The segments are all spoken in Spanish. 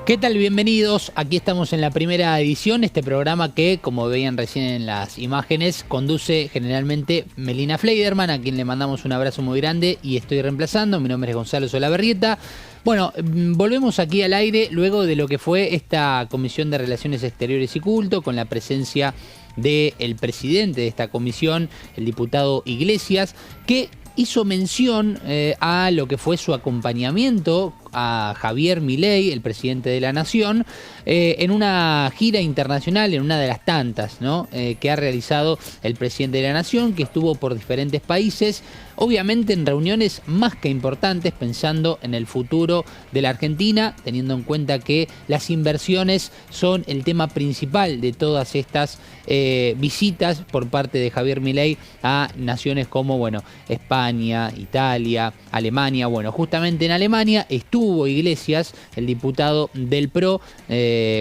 ¿Qué tal? Bienvenidos. Aquí estamos en la primera edición, este programa que, como veían recién en las imágenes, conduce generalmente Melina Fleiderman, a quien le mandamos un abrazo muy grande y estoy reemplazando. Mi nombre es Gonzalo Solabarrieta. Bueno, volvemos aquí al aire luego de lo que fue esta Comisión de Relaciones Exteriores y Culto, con la presencia del presidente de esta comisión, el diputado Iglesias, que hizo mención a lo que fue su acompañamiento a Javier Milei, el presidente de la Nación, en una gira internacional, en una de las tantas, ¿no?, que ha realizado el presidente de la Nación, que estuvo por diferentes países, obviamente en reuniones más que importantes, pensando en el futuro de la Argentina, teniendo en cuenta que las inversiones son el tema principal de todas estas visitas por parte de Javier Milei a naciones como, bueno, España, Italia, Alemania. Bueno, justamente en Alemania estuvo Iglesias, el diputado del PRO,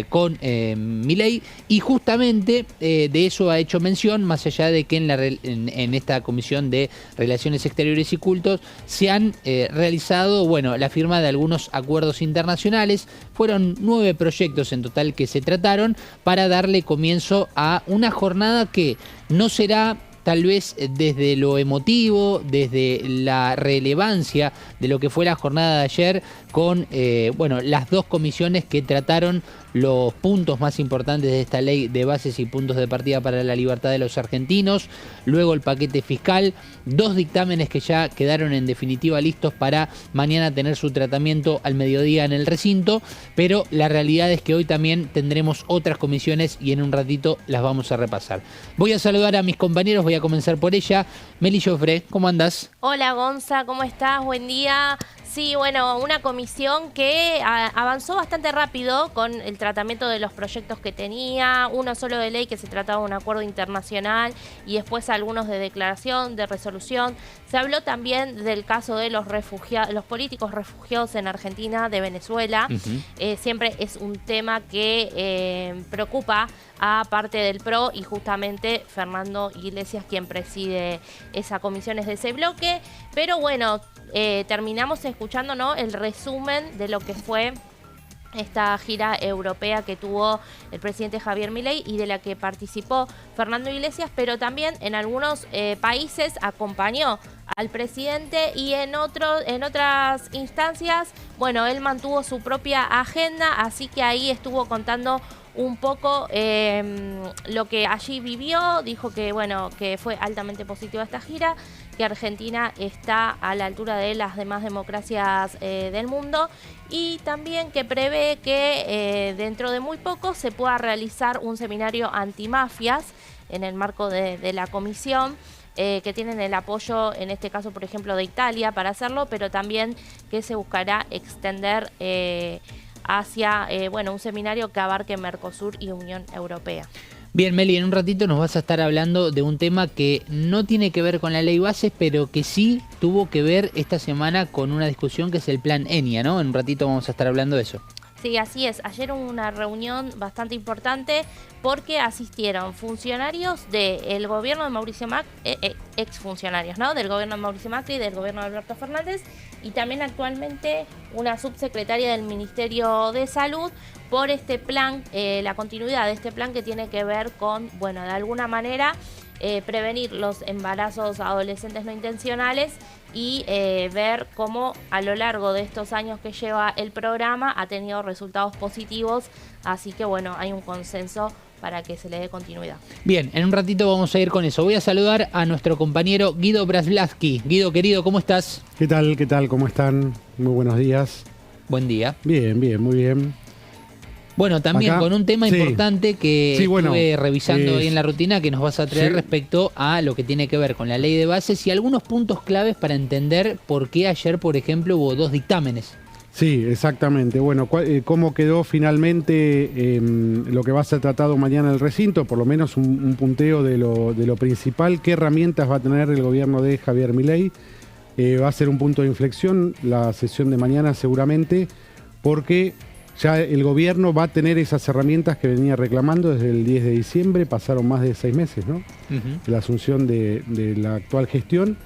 con Milei, y justamente de eso ha hecho mención, más allá de que en esta Comisión de Relaciones Exteriores y Cultos se han realizado, bueno, la firma de algunos acuerdos internacionales. Fueron 9 proyectos en total que se trataron para darle comienzo a una jornada que no será tal vez desde lo emotivo, desde la relevancia de lo que fue la jornada de ayer con bueno, las dos comisiones que trataron los puntos más importantes de esta ley de bases y puntos de partida para la libertad de los argentinos, luego el paquete fiscal, 2 dictámenes que ya quedaron en definitiva listos para mañana tener su tratamiento al mediodía en el recinto, pero la realidad es que hoy también tendremos otras comisiones y en un ratito las vamos a repasar. Voy a saludar a mis compañeros, voy a comenzar por ella. Meli Joffre, ¿cómo andás? Hola Gonza, ¿cómo estás? Buen día. Sí, bueno, una comisión que avanzó bastante rápido con el tratamiento de los proyectos que tenía, uno solo de ley que se trataba de un acuerdo internacional y después algunos de declaración, de resolución. Se habló también del caso de los políticos refugiados en Argentina, de Venezuela. Siempre es un tema que preocupa a parte del PRO y justamente Fernando Iglesias, quien preside esa comisión, es de ese bloque. Pero bueno, terminamos escuchando, ¿no?, el resumen de lo que fue esta gira europea que tuvo el presidente Javier Milei y de la que participó Fernando Iglesias, pero también en algunos países acompañó al presidente y en otras instancias, bueno, él mantuvo su propia agenda, así que ahí estuvo contando un poco lo que allí vivió. Dijo que, bueno, que fue altamente positiva esta gira, que Argentina está a la altura de las demás democracias del mundo y también que prevé que dentro de muy poco se pueda realizar un seminario antimafias en el marco de la comisión, que tienen el apoyo, en este caso, por ejemplo, de Italia para hacerlo, pero también que se buscará extender hacia bueno, un seminario que abarque Mercosur y Unión Europea. Bien, Meli, en un ratito nos vas a estar hablando de un tema que no tiene que ver con la ley bases, pero que sí tuvo que ver esta semana con una discusión que es el plan ENIA, ¿no? En un ratito vamos a estar hablando de eso. Sí, así es. Ayer hubo una reunión bastante importante porque asistieron funcionarios del gobierno de Mauricio Macri, exfuncionarios, ¿no?, del gobierno de Mauricio Macri y del gobierno de Alberto Fernández, y también actualmente una subsecretaria del Ministerio de Salud por este plan, la continuidad de este plan que tiene que ver con, bueno, de alguna manera prevenir los embarazos adolescentes no intencionales y ver cómo a lo largo de estos años que lleva el programa ha tenido resultados positivos, así que bueno, hay un consenso para que se le dé continuidad. Bien, en un ratito vamos a ir con eso. Voy a saludar a nuestro compañero Guido Braslavsky. Guido, querido, ¿cómo estás? ¿Qué tal? ¿Qué tal? ¿Cómo están? Muy buenos días. Buen día. Bien, bien, muy bien. Bueno, también acá, con un tema importante que estuve revisando hoy en la rutina, que nos vas a traer respecto a lo que tiene que ver con la ley de bases y algunos puntos claves para entender por qué ayer, por ejemplo, hubo 2 dictámenes. Sí, exactamente. Bueno, ¿cómo quedó finalmente lo que va a ser tratado mañana en el recinto? Por lo menos un punteo de lo principal. ¿Qué herramientas va a tener el gobierno de Javier Milei? Va a ser un punto de inflexión la sesión de mañana seguramente, porque ya el gobierno va a tener esas herramientas que venía reclamando desde el 10 de diciembre. Pasaron más de 6 meses, ¿no?, de la asunción de la actual gestión.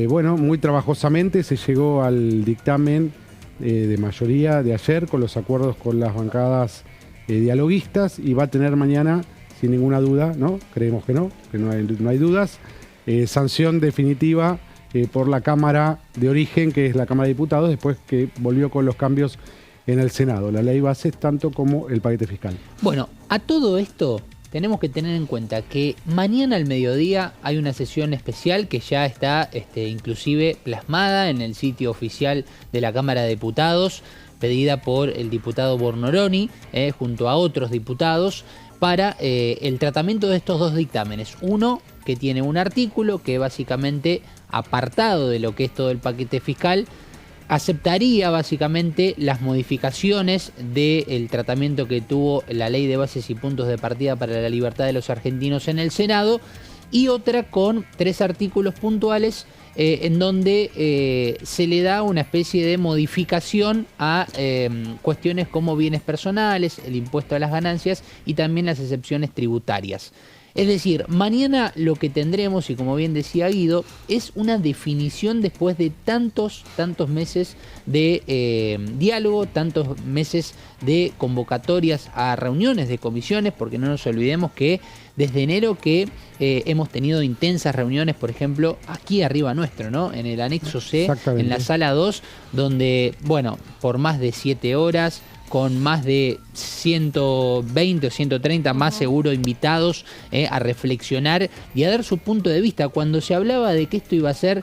Bueno, muy trabajosamente se llegó al dictamen de mayoría de ayer con los acuerdos con las bancadas dialoguistas, y va a tener mañana, sin ninguna duda, ¿no? Creemos que no hay dudas, sanción definitiva por la Cámara de origen, que es la Cámara de Diputados, después que volvió con los cambios en el Senado, la ley base tanto como el paquete fiscal. Bueno, a todo esto tenemos que tener en cuenta que mañana al mediodía hay una sesión especial que ya está inclusive plasmada en el sitio oficial de la Cámara de Diputados, pedida por el diputado Bornoroni, junto a otros diputados, para el tratamiento de estos dos dictámenes. Uno que tiene un artículo que básicamente, apartado de lo que es todo el paquete fiscal, aceptaría básicamente las modificaciones del tratamiento que tuvo la Ley de Bases y Puntos de Partida para la Libertad de los Argentinos en el Senado, y otra con 3 artículos puntuales en donde se le da una especie de modificación a cuestiones como bienes personales, el impuesto a las ganancias y también las excepciones tributarias. Es decir, mañana lo que tendremos, y como bien decía Guido, es una definición después de tantos meses de diálogo, tantos meses de convocatorias a reuniones de comisiones, porque no nos olvidemos que desde enero que hemos tenido intensas reuniones, por ejemplo, aquí arriba nuestro, ¿no? En el anexo C, en la sala 2, donde, bueno, por más de 7 horas, con más de 120 o 130 más seguro invitados a reflexionar y a dar su punto de vista. Cuando se hablaba de que esto iba a ser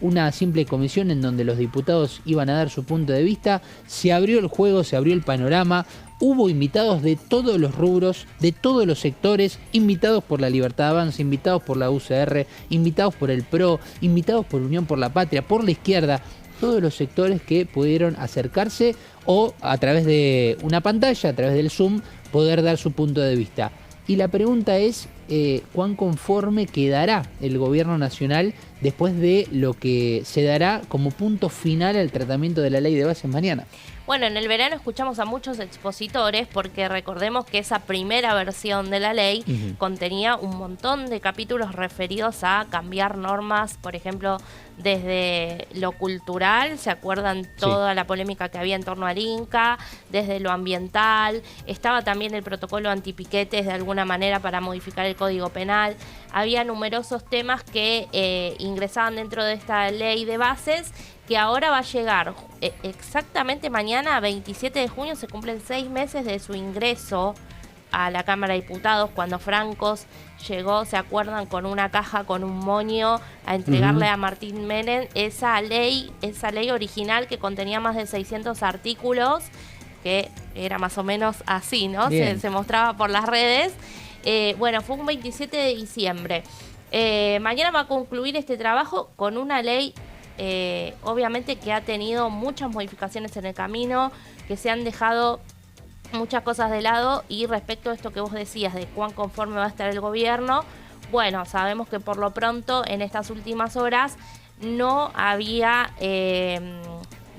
una simple comisión en donde los diputados iban a dar su punto de vista, se abrió el juego, se abrió el panorama. Hubo invitados de todos los rubros, de todos los sectores, invitados por la Libertad Avanza, invitados por la UCR, invitados por el PRO, invitados por Unión por la Patria, por la izquierda, todos los sectores que pudieron acercarse o a través de una pantalla, a través del Zoom, poder dar su punto de vista. Y la pregunta es, ¿cuán conforme quedará el gobierno nacional después de lo que se dará como punto final al tratamiento de la ley de bases mañana? Bueno, en el verano escuchamos a muchos expositores porque recordemos que esa primera versión de la ley contenía un montón de capítulos referidos a cambiar normas, por ejemplo, desde lo cultural, ¿se acuerdan toda la polémica que había en torno al Inca? Desde lo ambiental, estaba también el protocolo antipiquetes de alguna manera para modificar el Código Penal. Había numerosos temas que ingresaban dentro de esta ley de bases, que ahora va a llegar exactamente mañana, 27 de junio, se cumplen 6 meses de su ingreso a la Cámara de Diputados, cuando Francos llegó, ¿se acuerdan?, con una caja, con un moño, a entregarle a Martín Menem esa ley original que contenía más de 600 artículos, que era más o menos así, ¿no? Se mostraba por las redes. Bueno, fue un 27 de diciembre. Mañana va a concluir este trabajo con una ley obviamente que ha tenido muchas modificaciones en el camino, que se han dejado muchas cosas de lado. Y respecto a esto que vos decías de cuán conforme va a estar el gobierno, bueno, sabemos que por lo pronto en estas últimas horas no había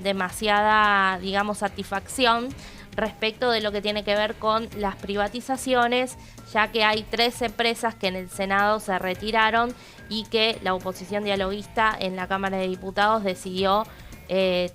demasiada, digamos, satisfacción respecto de lo que tiene que ver con las privatizaciones, ya que hay 3 empresas que en el Senado se retiraron y que la oposición dialoguista en la Cámara de Diputados decidió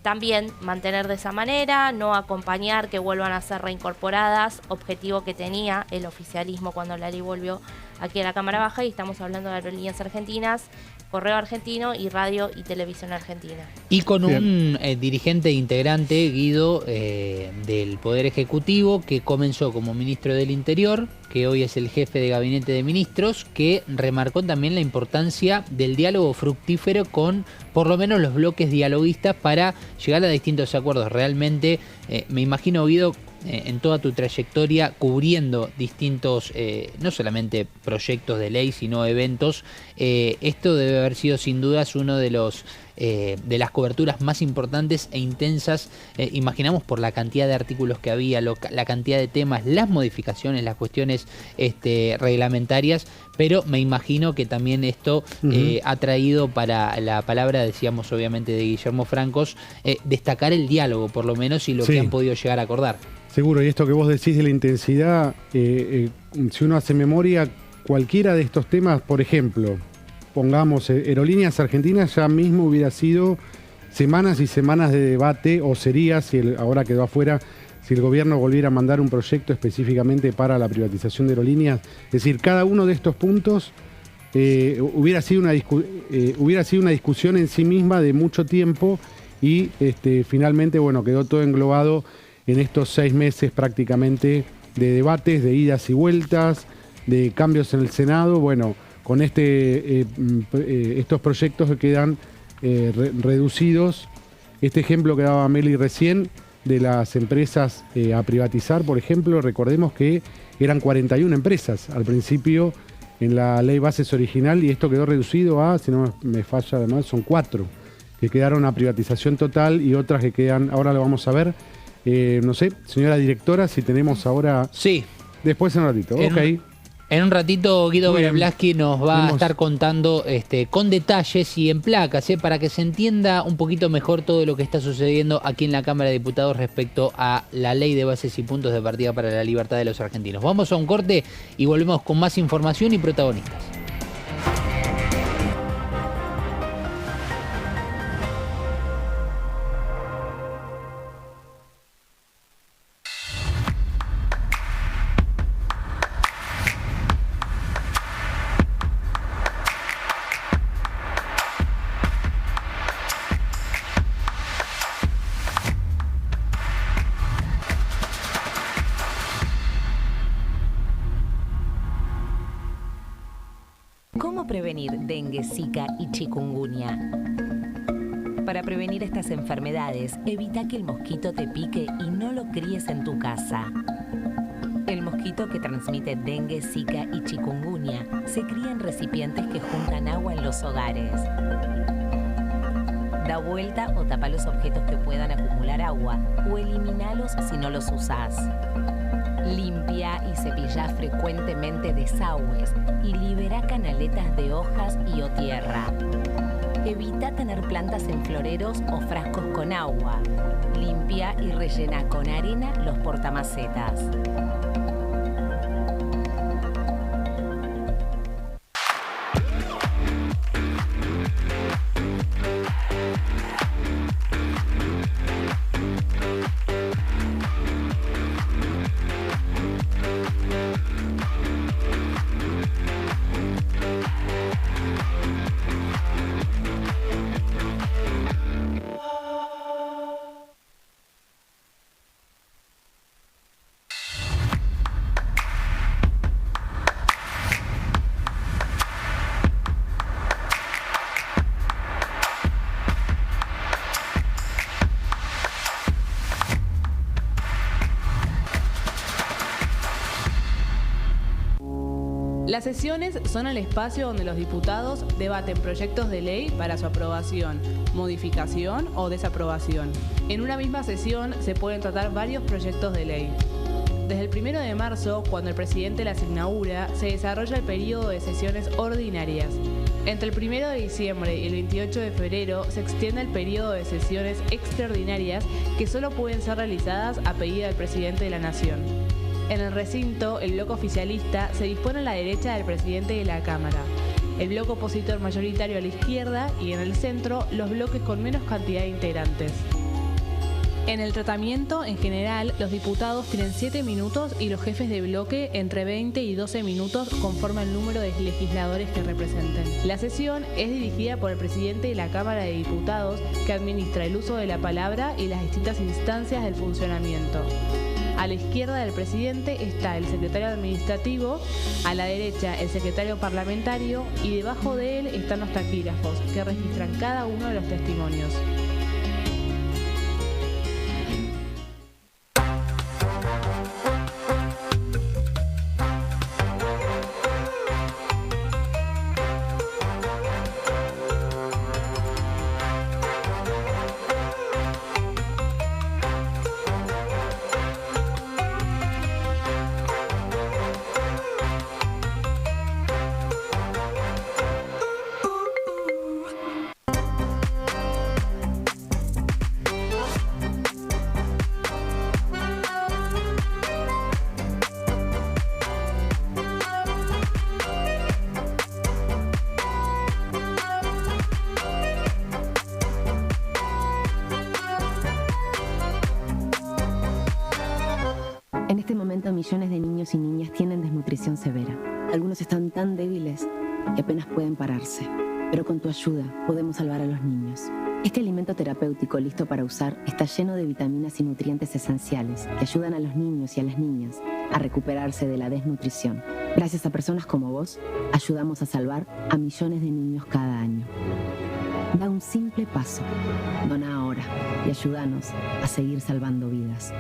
también mantener de esa manera, no acompañar que vuelvan a ser reincorporadas, objetivo que tenía el oficialismo cuando la ley volvió aquí a la Cámara Baja, y estamos hablando de Aerolíneas Argentinas, Correo Argentino y Radio y Televisión Argentina. Y con un dirigente integrante, Guido, del Poder Ejecutivo, que comenzó como ministro del Interior, que hoy es el jefe de gabinete de ministros, que remarcó también la importancia del diálogo fructífero con por lo menos los bloques dialoguistas para llegar a distintos acuerdos. Realmente me imagino, Guido, en toda tu trayectoria cubriendo distintos, no solamente proyectos de ley, sino eventos, esto debe haber sido sin dudas uno de las coberturas más importantes e intensas, imaginamos, por la cantidad de artículos que había, la cantidad de temas, las modificaciones, las cuestiones reglamentarias, pero me imagino que también esto ha traído, para la palabra, decíamos obviamente de Guillermo Francos, destacar el diálogo por lo menos y lo que han podido llegar a acordar. Seguro, y esto que vos decís de la intensidad, si uno hace memoria, cualquiera de estos temas, por ejemplo, pongamos Aerolíneas Argentinas, ya mismo hubiera sido semanas y semanas de debate, o sería, ahora quedó afuera, si el gobierno volviera a mandar un proyecto específicamente para la privatización de aerolíneas. Es decir, cada uno de estos puntos hubiera sido una discusión en sí misma de mucho tiempo y finalmente, bueno, quedó todo englobado en estos 6 meses prácticamente de debates, de idas y vueltas, de cambios en el Senado. Bueno, con estos proyectos que quedan reducidos. Este ejemplo que daba Meli recién de las empresas a privatizar, por ejemplo, recordemos que eran 41 empresas al principio en la ley bases original, y esto quedó reducido a, si no me falla además, son 4 que quedaron a privatización total y otras que quedan, ahora lo vamos a ver. No sé, señora directora, si tenemos ahora... Sí. Después en un ratito, En un ratito Guido Bereblaski nos va a estar contando con detalles y en placas, para que se entienda un poquito mejor todo lo que está sucediendo aquí en la Cámara de Diputados respecto a la ley de bases y puntos de partida para la libertad de los argentinos. Vamos a un corte y volvemos con más información y protagonistas. ¿Cómo prevenir dengue, zika y chikungunya? Para prevenir estas enfermedades, evita que el mosquito te pique y no lo críes en tu casa. El mosquito que transmite dengue, zika y chikungunya se cría en recipientes que juntan agua en los hogares. Da vuelta o tapa los objetos que puedan acumular agua o eliminalos si no los usás. Limpia y cepilla frecuentemente desagües y libera canaletas de hojas y o tierra. Evita tener plantas en floreros o frascos con agua. Limpia y rellena con arena los portamacetas. Las sesiones son el espacio donde los diputados debaten proyectos de ley para su aprobación, modificación o desaprobación. En una misma sesión se pueden tratar varios proyectos de ley. Desde el 1 de marzo, cuando el presidente las inaugura, se desarrolla el periodo de sesiones ordinarias. Entre el 1 de diciembre y el 28 de febrero se extiende el periodo de sesiones extraordinarias que solo pueden ser realizadas a pedido del presidente de la Nación. En el recinto, el bloque oficialista se dispone a la derecha del presidente de la Cámara, el bloque opositor mayoritario a la izquierda y en el centro los bloques con menos cantidad de integrantes. En el tratamiento, en general, los diputados tienen 7 minutos y los jefes de bloque entre 20 y 12 minutos conforme al número de legisladores que representen. La sesión es dirigida por el presidente de la Cámara de Diputados, que administra el uso de la palabra y las distintas instancias del funcionamiento. A la izquierda del presidente está el secretario administrativo, a la derecha el secretario parlamentario y debajo de él están los taquígrafos, que registran cada uno de los testimonios. En este momento millones de niños y niñas tienen desnutrición severa. Algunos están tan débiles que apenas pueden pararse. Pero con tu ayuda podemos salvar a los niños. Este alimento terapéutico listo para usar está lleno de vitaminas y nutrientes esenciales que ayudan a los niños y a las niñas a recuperarse de la desnutrición. Gracias a personas como vos, ayudamos a salvar a millones de niños cada año. Da un simple paso. Dona ahora y ayúdanos a seguir salvando vidas.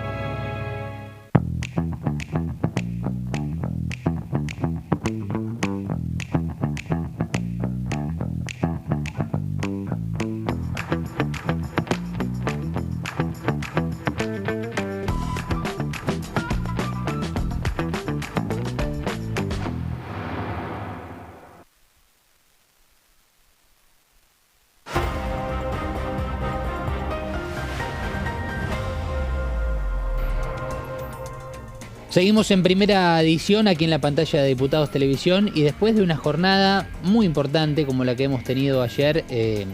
Seguimos en primera edición aquí en la pantalla de Diputados Televisión y después de una jornada muy importante como la que hemos tenido ayer,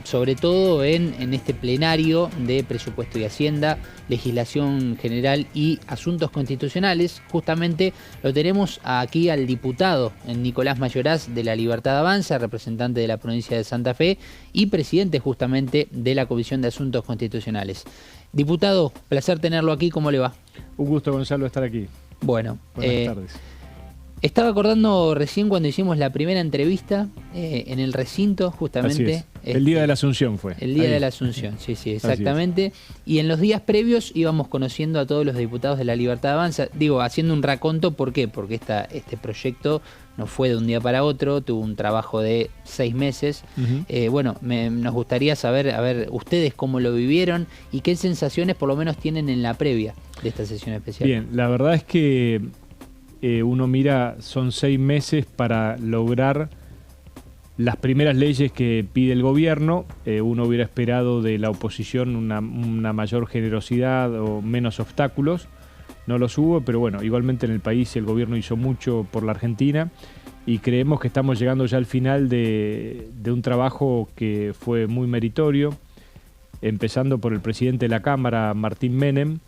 sobre todo en este plenario de Presupuesto y Hacienda, Legislación General y Asuntos Constitucionales, justamente lo tenemos aquí al diputado Nicolás Mayoraz de La Libertad Avanza, representante de la provincia de Santa Fe y presidente justamente de la Comisión de Asuntos Constitucionales. Diputado, placer tenerlo aquí, ¿cómo le va? Un gusto, Gonzalo, estar aquí. Bueno, buenas tardes. Estaba acordando recién cuando hicimos la primera entrevista en el recinto, justamente. Así es. El día de la Asunción fue. El día de la Asunción, sí, exactamente. Y en los días previos íbamos conociendo a todos los diputados de La Libertad Avanza. Digo, haciendo un raconto, ¿por qué? Porque este proyecto no fue de un día para otro, tuvo un trabajo de 6 meses. Bueno, nos gustaría saber, a ver, ustedes cómo lo vivieron y qué sensaciones por lo menos tienen en la previa de esta sesión especial. Bien, la verdad es que uno mira, son 6 meses para lograr las primeras leyes que pide el gobierno. Uno hubiera esperado de la oposición una mayor generosidad o menos obstáculos. No los hubo, pero bueno, igualmente en el país el gobierno hizo mucho por la Argentina y creemos que estamos llegando ya al final de un trabajo que fue muy meritorio, empezando por el presidente de la Cámara, Martín Menem,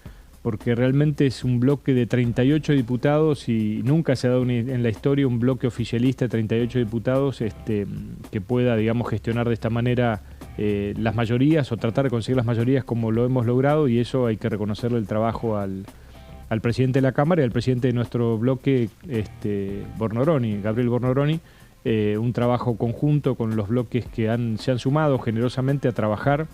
porque realmente es un bloque de 38 diputados y nunca se ha dado en la historia un bloque oficialista de 38 diputados que pueda, digamos, gestionar de esta manera las mayorías o tratar de conseguir las mayorías como lo hemos logrado, y eso hay que reconocerle el trabajo al presidente de la Cámara y al presidente de nuestro bloque, Bornoroni, Gabriel Bornoroni, un trabajo conjunto con los bloques que se han sumado generosamente a trabajar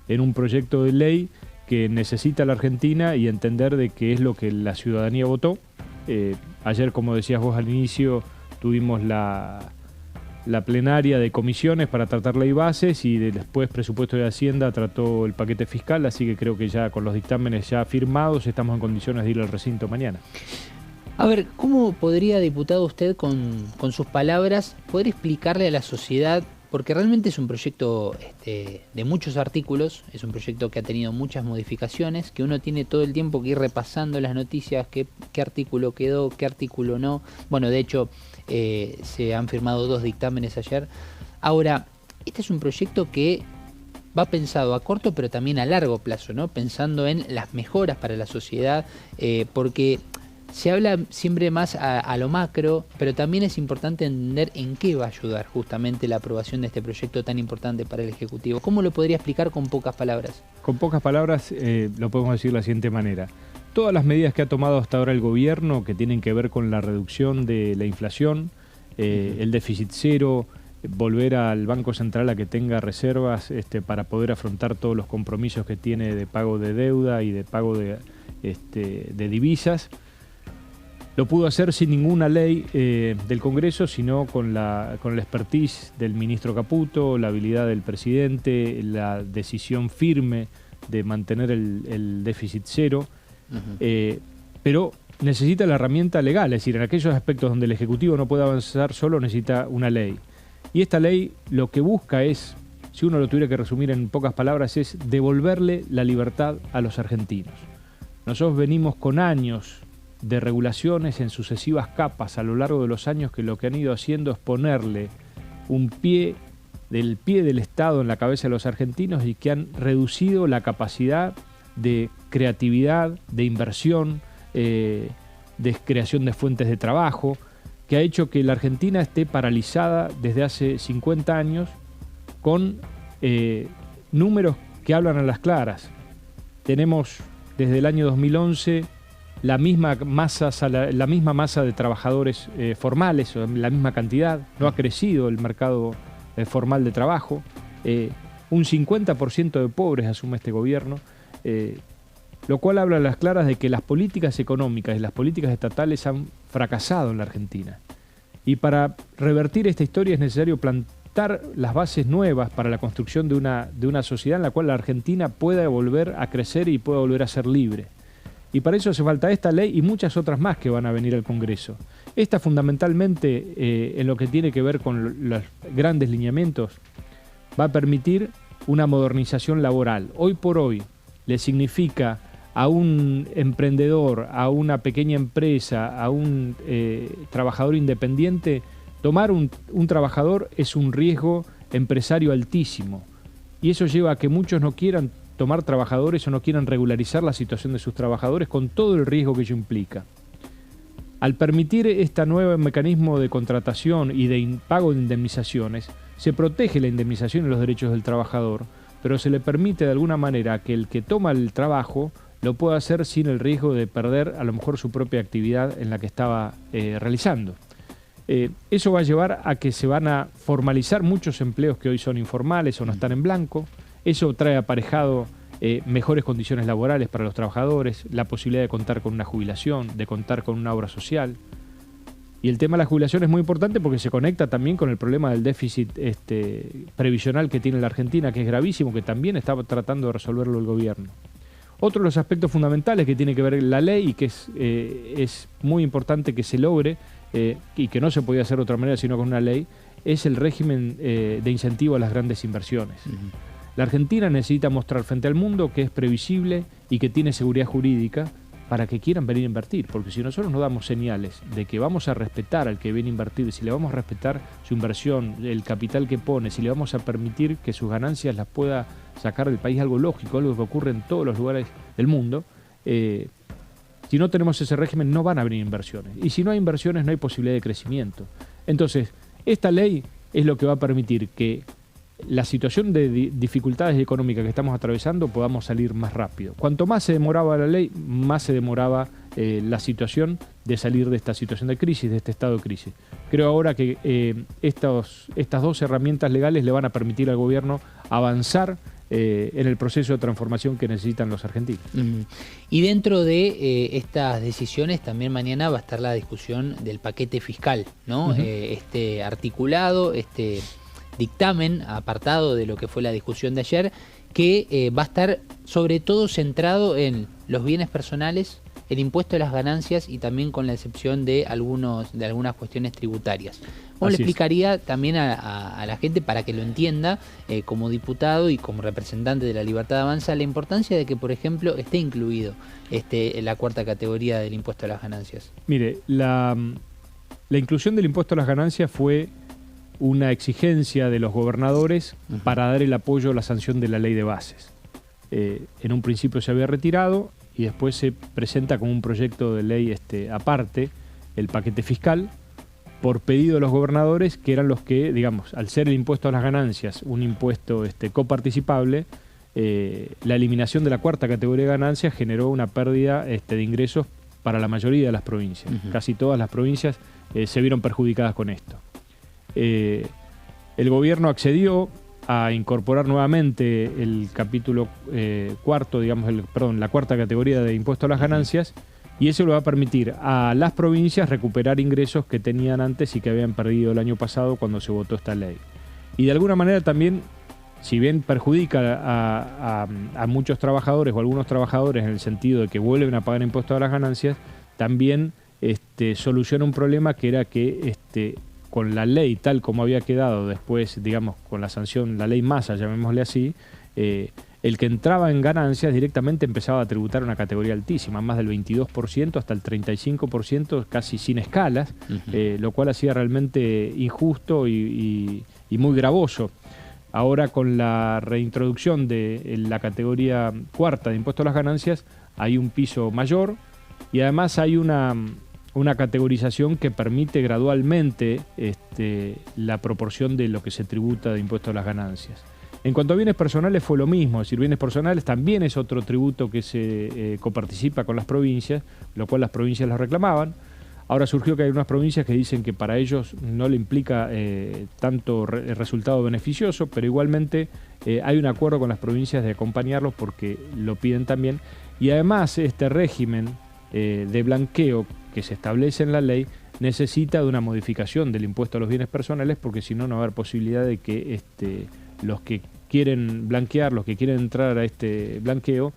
en un proyecto de ley que necesita la Argentina y entender de qué es lo que la ciudadanía votó. Ayer, como decías vos al inicio, tuvimos la plenaria de comisiones para tratar ley bases y después Presupuesto de Hacienda trató el paquete fiscal, así que creo que ya con los dictámenes ya firmados estamos en condiciones de ir al recinto mañana. A ver, ¿cómo podría, diputado, usted con sus palabras poder explicarle a la sociedad? Porque realmente es un proyecto de muchos artículos, es un proyecto que ha tenido muchas modificaciones, que uno tiene todo el tiempo que ir repasando las noticias, qué artículo quedó, qué artículo no. Bueno, de hecho, se han firmado 2 dictámenes ayer. Ahora, este es un proyecto que va pensado a corto pero también a largo plazo, ¿no? Pensando en las mejoras para la sociedad, porque se habla siempre más a lo macro, pero también es importante entender en qué va a ayudar justamente la aprobación de este proyecto tan importante para el Ejecutivo. ¿Cómo lo podría explicar con pocas palabras? Con pocas palabras lo podemos decir de la siguiente manera. Todas las medidas que ha tomado hasta ahora el gobierno, que tienen que ver con la reducción de la inflación, el déficit cero, volver al Banco Central a que tenga reservas para poder afrontar todos los compromisos que tiene de pago de deuda y de pago de divisas, lo pudo hacer sin ninguna ley del Congreso, sino con el expertise del ministro Caputo, la habilidad del presidente, la decisión firme de mantener el déficit cero. Pero necesita la herramienta legal, es decir, en aquellos aspectos donde el Ejecutivo no puede avanzar solo, necesita una ley. Y esta ley lo que busca es, si uno lo tuviera que resumir en pocas palabras, es devolverle la libertad a los argentinos. Nosotros venimos con años de regulaciones en sucesivas capas a lo largo de los años que lo que han ido haciendo es ponerle un pie del Estado en la cabeza de los argentinos y que han reducido la capacidad de creatividad, de inversión, creación de fuentes de trabajo, que ha hecho que la Argentina esté paralizada desde hace 50 años con números que hablan a las claras. Tenemos desde el año 2011 la misma masa de trabajadores formales, o la misma cantidad. No ha crecido el mercado formal de trabajo. Un 50% de pobres asume este gobierno, lo cual habla a las claras de que las políticas económicas y las políticas estatales han fracasado en la Argentina. Y para revertir esta historia es necesario plantar las bases nuevas para la construcción de una sociedad en la cual la Argentina pueda volver a crecer y pueda volver a ser libre. Y para eso hace falta esta ley y muchas otras más que van a venir al Congreso. Esta fundamentalmente, en lo que tiene que ver con los grandes lineamientos, va a permitir una modernización laboral. Hoy por hoy le significa a un emprendedor, a una pequeña empresa, a un trabajador independiente, tomar un trabajador es un riesgo empresario altísimo. Y eso lleva a que muchos no quieran tomar trabajadores o no quieran regularizar la situación de sus trabajadores con todo el riesgo que ello implica. Al permitir este nuevo mecanismo de contratación y de pago de indemnizaciones, se protege la indemnización y los derechos del trabajador, pero se le permite de alguna manera que el que toma el trabajo lo pueda hacer sin el riesgo de perder a lo mejor su propia actividad en la que estaba realizando. Eso va a llevar a que se van a formalizar muchos empleos que hoy son informales o no están en blanco. Eso trae aparejado mejores condiciones laborales para los trabajadores, la posibilidad de contar con una jubilación, de contar con una obra social. Y el tema de la jubilación es muy importante porque se conecta también con el problema del déficit previsional que tiene la Argentina, que es gravísimo, que también está tratando de resolverlo el gobierno. Otro de los aspectos fundamentales que tiene que ver la ley y que es muy importante que se logre y que no se podía hacer de otra manera sino con una ley, es el régimen de incentivo a las grandes inversiones. La Argentina necesita mostrar frente al mundo que es previsible y que tiene seguridad jurídica para que quieran venir a invertir, porque si nosotros no damos señales de que vamos a respetar al que viene a invertir, si le vamos a respetar su inversión, el capital que pone, si le vamos a permitir que sus ganancias las pueda sacar del país, algo lógico, algo que ocurre en todos los lugares del mundo, si no tenemos ese régimen no van a venir inversiones, y si no hay inversiones no hay posibilidad de crecimiento. Entonces, esta ley es lo que va a permitir que la situación de dificultades económicas que estamos atravesando podamos salir más rápido. Cuanto más se demoraba la ley, más se demoraba la situación de salir de esta situación de crisis, de este estado de crisis. Creo ahora que estas dos herramientas legales le van a permitir al gobierno avanzar en el proceso de transformación que necesitan los argentinos. Y dentro de estas decisiones también mañana va a estar la discusión del paquete fiscal, ¿no? Este articulado, este dictamen apartado de lo que fue la discusión de ayer, que va a estar sobre todo centrado en los bienes personales, el impuesto a las ganancias y también con la excepción de algunas cuestiones tributarias. ¿Cómo le explicaría también a la gente para que lo entienda como diputado y como representante de la Libertad Avanza la importancia de que, por ejemplo, esté incluido la cuarta categoría del impuesto a las ganancias? Mire, la inclusión del impuesto a las ganancias fue una exigencia de los gobernadores para dar el apoyo a la sanción de la ley de bases. En un principio se había retirado y después se presenta como un proyecto de ley aparte, el paquete fiscal, por pedido de los gobernadores, que eran los que, digamos, al ser el impuesto a las ganancias un impuesto coparticipable, la eliminación de la cuarta categoría de ganancias generó una pérdida de ingresos para la mayoría de las provincias. Casi todas las provincias se vieron perjudicadas con esto. El gobierno accedió a incorporar nuevamente el capítulo cuarto, digamos, la cuarta categoría de impuesto a las ganancias, y eso le va a permitir a las provincias recuperar ingresos que tenían antes y que habían perdido el año pasado cuando se votó esta ley. Y de alguna manera también, si bien perjudica a muchos trabajadores o algunos trabajadores en el sentido de que vuelven a pagar impuestos a las ganancias, también soluciona un problema que era que con la ley tal como había quedado después, digamos, con la sanción, la ley Massa, llamémosle así, el que entraba en ganancias directamente empezaba a tributar una categoría altísima, más del 22% hasta el 35%, casi sin escalas, lo cual hacía realmente injusto y muy gravoso. Ahora, con la reintroducción de la categoría cuarta de impuesto a las ganancias, hay un piso mayor y además hay una una categorización que permite gradualmente la proporción de lo que se tributa de impuesto a las ganancias. En cuanto a bienes personales fue lo mismo, es decir, bienes personales también es otro tributo que se coparticipa con las provincias, lo cual las provincias lo reclamaban. Ahora surgió que hay unas provincias que dicen que para ellos no le implica tanto resultado beneficioso, pero igualmente hay un acuerdo con las provincias de acompañarlos porque lo piden también. Y además este régimen de blanqueo que se establece en la ley necesita de una modificación del impuesto a los bienes personales, porque si no, no va a haber posibilidad de que los que quieren blanquear, los que quieren entrar a este blanqueo,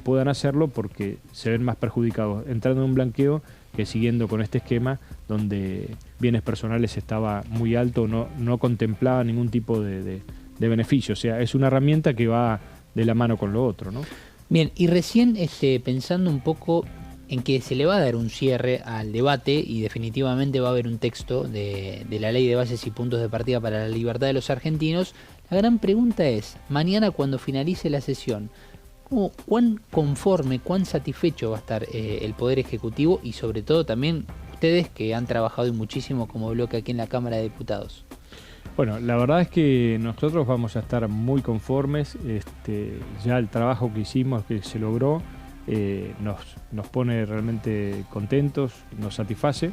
puedan hacerlo, porque se ven más perjudicados entrando en un blanqueo que siguiendo con este esquema donde bienes personales estaba muy alto, no contemplaba ningún tipo de beneficio. O sea, es una herramienta que va de la mano con lo otro, ¿no? Bien, y recién pensando un poco en que se le va a dar un cierre al debate y definitivamente va a haber un texto de la Ley de Bases y Puntos de Partida para la Libertad de los Argentinos, la gran pregunta es, mañana cuando finalice la sesión, ¿cuán conforme, cuán satisfecho va a estar el Poder Ejecutivo y sobre todo también ustedes que han trabajado muchísimo como bloque aquí en la Cámara de Diputados? Bueno, la verdad es que nosotros vamos a estar muy conformes. Ya el trabajo que hicimos, que se logró, nos pone realmente contentos, nos satisface.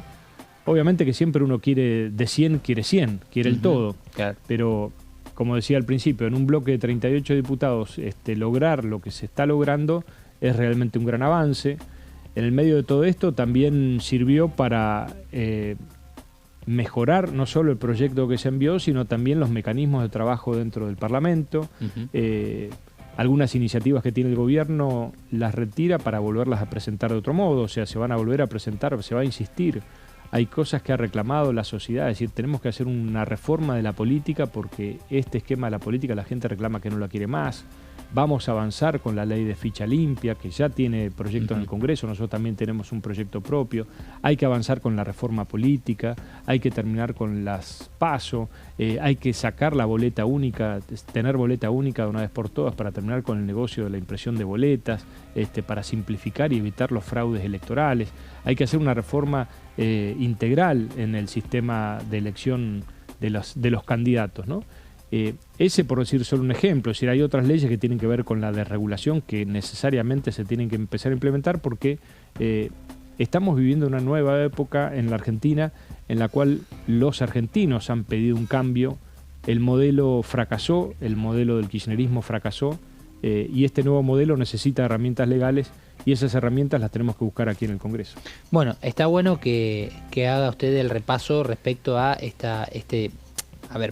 Obviamente que siempre uno quiere de 100, quiere 100, quiere el todo. Claro. Pero, como decía al principio, en un bloque de 38 diputados, lograr lo que se está logrando es realmente un gran avance. En el medio de todo esto también sirvió para mejorar no solo el proyecto que se envió, sino también los mecanismos de trabajo dentro del Parlamento. Algunas iniciativas que tiene el gobierno las retira para volverlas a presentar de otro modo, o sea, se van a volver a presentar, se va a insistir. Hay cosas que ha reclamado la sociedad, es decir, tenemos que hacer una reforma de la política porque este esquema de la política la gente reclama que no la quiere más. Vamos a avanzar con la ley de ficha limpia, que ya tiene proyectos en el Congreso, nosotros también tenemos un proyecto propio. Hay que avanzar con la reforma política, hay que terminar con las PASO, hay que sacar la boleta única, tener boleta única de una vez por todas para terminar con el negocio de la impresión de boletas, para simplificar y evitar los fraudes electorales. Hay que hacer una reforma integral en el sistema de elección de los candidatos, ¿no? Ese, por decir solo un ejemplo, es decir, hay otras leyes que tienen que ver con la desregulación que necesariamente se tienen que empezar a implementar porque estamos viviendo una nueva época en la Argentina en la cual los argentinos han pedido un cambio, el modelo fracasó, el modelo del kirchnerismo fracasó y este nuevo modelo necesita herramientas legales y esas herramientas las tenemos que buscar aquí en el Congreso. Bueno, está bueno que haga usted el repaso respecto a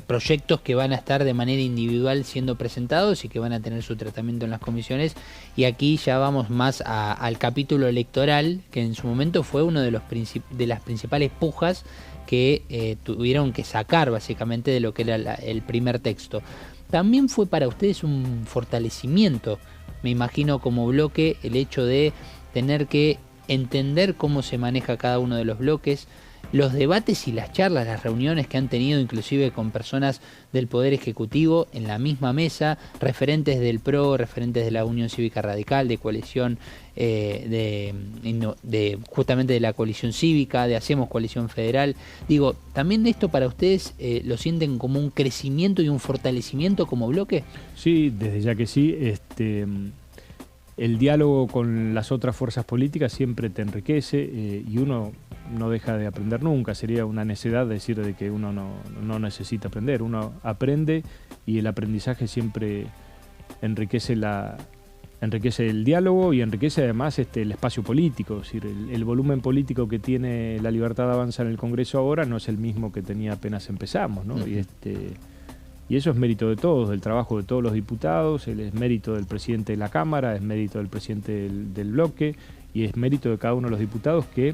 proyectos que van a estar de manera individual siendo presentados y que van a tener su tratamiento en las comisiones. Y aquí ya vamos más al capítulo electoral, que en su momento fue uno de las principales pujas que tuvieron que sacar básicamente de lo que era el primer texto. También fue para ustedes un fortalecimiento, me imagino, como bloque, el hecho de tener que entender cómo se maneja cada uno de los bloques, los debates y las charlas, las reuniones que han tenido inclusive con personas del Poder Ejecutivo en la misma mesa, referentes del PRO, referentes de la Unión Cívica Radical, de Coalición, justamente de la Coalición Cívica, de Hacemos Coalición Federal. Digo, ¿también esto para ustedes lo sienten como un crecimiento y un fortalecimiento como bloque? Sí, desde ya que sí. El diálogo con las otras fuerzas políticas siempre te enriquece y uno no deja de aprender nunca. Sería una necedad decir de que uno no necesita aprender. Uno aprende y el aprendizaje siempre enriquece el diálogo y enriquece además el espacio político. Es decir, el volumen político que tiene La Libertad Avanza en el Congreso ahora no es el mismo que tenía apenas empezamos, ¿no? Y eso es mérito de todos, del trabajo de todos los diputados, es mérito del presidente de la Cámara, es mérito del presidente del bloque y es mérito de cada uno de los diputados que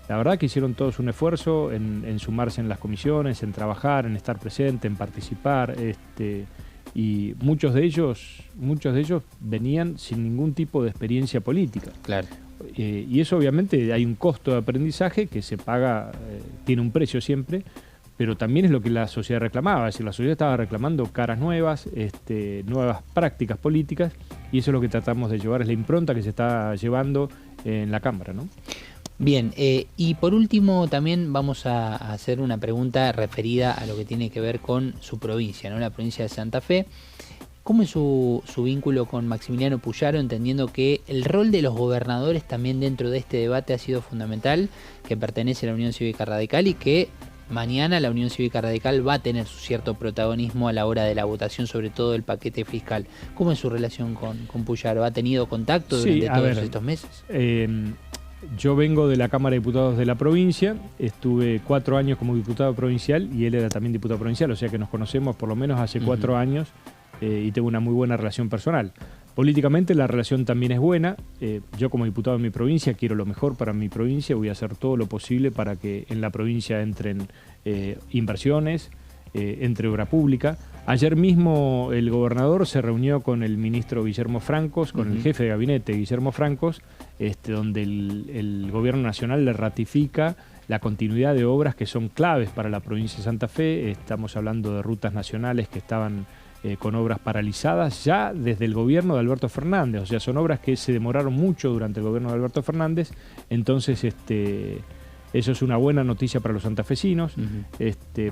la verdad que hicieron todos un esfuerzo en sumarse en las comisiones, en trabajar, en estar presente, en participar, y muchos de ellos venían sin ningún tipo de experiencia política. Claro. Y eso obviamente hay un costo de aprendizaje que se paga, tiene un precio siempre, pero también es lo que la sociedad reclamaba, es decir, la sociedad estaba reclamando caras nuevas, nuevas prácticas políticas, y eso es lo que tratamos de llevar, es la impronta que se está llevando en la Cámara, ¿no? Bien, y por último también vamos a hacer una pregunta referida a lo que tiene que ver con su provincia, ¿no? La provincia de Santa Fe. ¿Cómo es su vínculo con Maximiliano Puyaro, entendiendo que el rol de los gobernadores también dentro de este debate ha sido fundamental, que pertenece a la Unión Cívica Radical y que mañana la Unión Cívica Radical va a tener su cierto protagonismo a la hora de la votación, sobre todo del paquete fiscal? ¿Cómo es su relación con Puyaro? ¿Ha tenido contacto durante todos estos meses? Yo vengo de la Cámara de Diputados de la provincia, estuve 4 años como diputado provincial y él era también diputado provincial, o sea que nos conocemos por lo menos hace 4 años y tengo una muy buena relación personal. Políticamente la relación también es buena. Yo como diputado de mi provincia quiero lo mejor para mi provincia, voy a hacer todo lo posible para que en la provincia entren inversiones, entre obra pública. Ayer mismo el gobernador se reunió con el ministro Guillermo Francos, con el jefe de gabinete Guillermo Francos, donde el gobierno nacional le ratifica la continuidad de obras que son claves para la provincia de Santa Fe. Estamos hablando de rutas nacionales que estaban con obras paralizadas ya desde el gobierno de Alberto Fernández, o sea, son obras que se demoraron mucho durante el gobierno de Alberto Fernández. Entonces eso es una buena noticia para los santafesinos.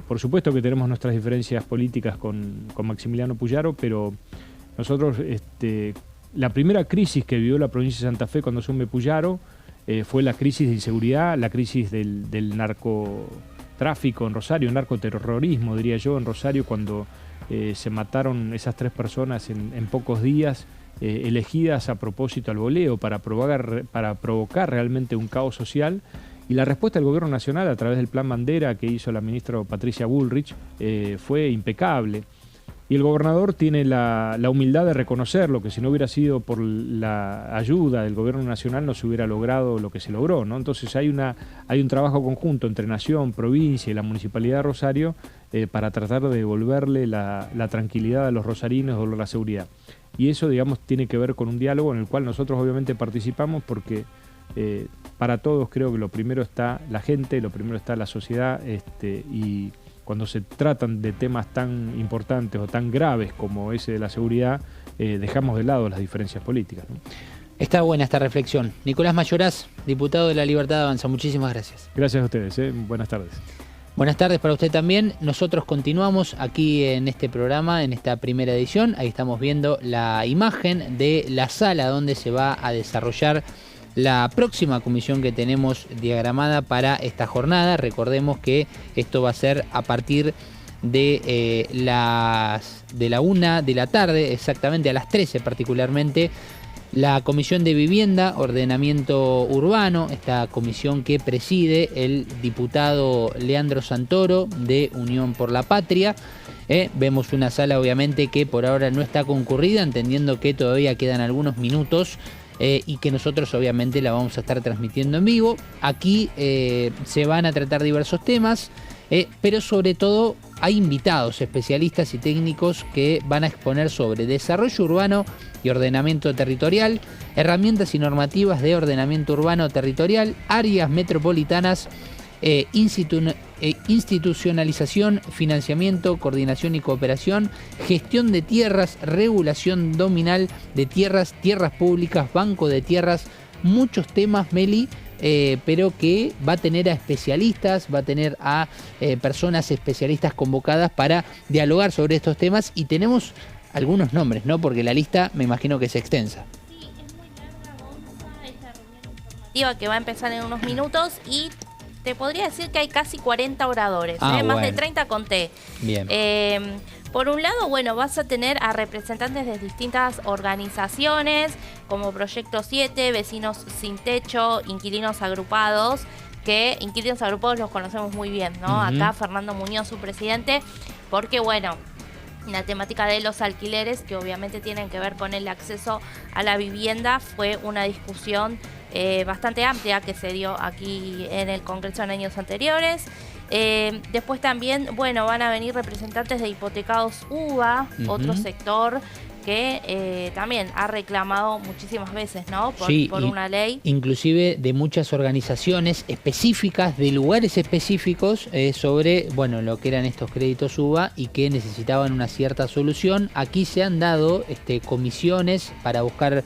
Por supuesto que tenemos nuestras diferencias políticas con Maximiliano Puyaro, pero nosotros, la primera crisis que vivió la provincia de Santa Fe cuando asume Puyaro fue la crisis de inseguridad, la crisis del narcotráfico en Rosario, narcoterrorismo, diría yo, en Rosario, cuando se mataron esas 3 personas en pocos días, elegidas a propósito al voleo para provocar realmente un caos social. Y la respuesta del gobierno nacional a través del plan Bandera que hizo la ministra Patricia Bullrich fue impecable. Y el gobernador tiene la humildad de reconocerlo, que si no hubiera sido por la ayuda del gobierno nacional no se hubiera logrado lo que se logró, ¿no? Entonces hay un trabajo conjunto entre Nación, provincia y la Municipalidad de Rosario para tratar de devolverle la tranquilidad a los rosarinos, o la seguridad. Y eso, digamos, tiene que ver con un diálogo en el cual nosotros obviamente participamos, porque para todos creo que lo primero está la gente, lo primero está la sociedad, y cuando se tratan de temas tan importantes o tan graves como ese de la seguridad, dejamos de lado las diferencias políticas, ¿no? Está buena esta reflexión. Nicolás Mayoraz, diputado de la Libertad Avanza, muchísimas gracias. Gracias a ustedes, buenas tardes. Buenas tardes para usted también. Nosotros continuamos aquí en este programa, en esta primera edición. Ahí estamos viendo la imagen de la sala donde se va a desarrollar la próxima comisión que tenemos diagramada para esta jornada. Recordemos que esto va a ser a partir de la 1 de la tarde, exactamente a las 13 particularmente, la Comisión de Vivienda, Ordenamiento Urbano, esta comisión que preside el diputado Leandro Santoro de Unión por la Patria. Vemos una sala obviamente que por ahora no está concurrida, entendiendo que todavía quedan algunos minutos y que nosotros obviamente la vamos a estar transmitiendo en vivo. Aquí se van a tratar diversos temas, pero sobre todo hay invitados, especialistas y técnicos que van a exponer sobre desarrollo urbano y ordenamiento territorial, herramientas y normativas de ordenamiento urbano territorial, áreas metropolitanas, institucionalización, financiamiento, coordinación y cooperación, gestión de tierras, regulación dominal de tierras, tierras públicas, banco de tierras, muchos temas, Meli, pero que va a tener a especialistas, va a tener a personas especialistas convocadas para dialogar sobre estos temas, y tenemos algunos nombres, ¿no? Porque la lista me imagino que es extensa. Sí, es muy larga, Gonza, esta reunión informativa que va a empezar en unos minutos, y te podría decir que hay casi 40 oradores, más de 30 conté. Bien. Por un lado, bueno, vas a tener a representantes de distintas organizaciones, como Proyecto 7, Vecinos Sin Techo, Inquilinos Agrupados, que Inquilinos Agrupados los conocemos muy bien, ¿no? Acá Fernando Muñoz, su presidente, porque, bueno, la temática de los alquileres, que obviamente tienen que ver con el acceso a la vivienda, fue una discusión bastante amplia que se dio aquí en el Congreso en años anteriores. Después también, bueno, van a venir representantes de hipotecados UBA, otro sector que también ha reclamado muchísimas veces, ¿no? Por una ley. Inclusive de muchas organizaciones específicas, de lugares específicos, sobre, bueno, lo que eran estos créditos UBA y que necesitaban una cierta solución. Aquí se han dado comisiones para buscar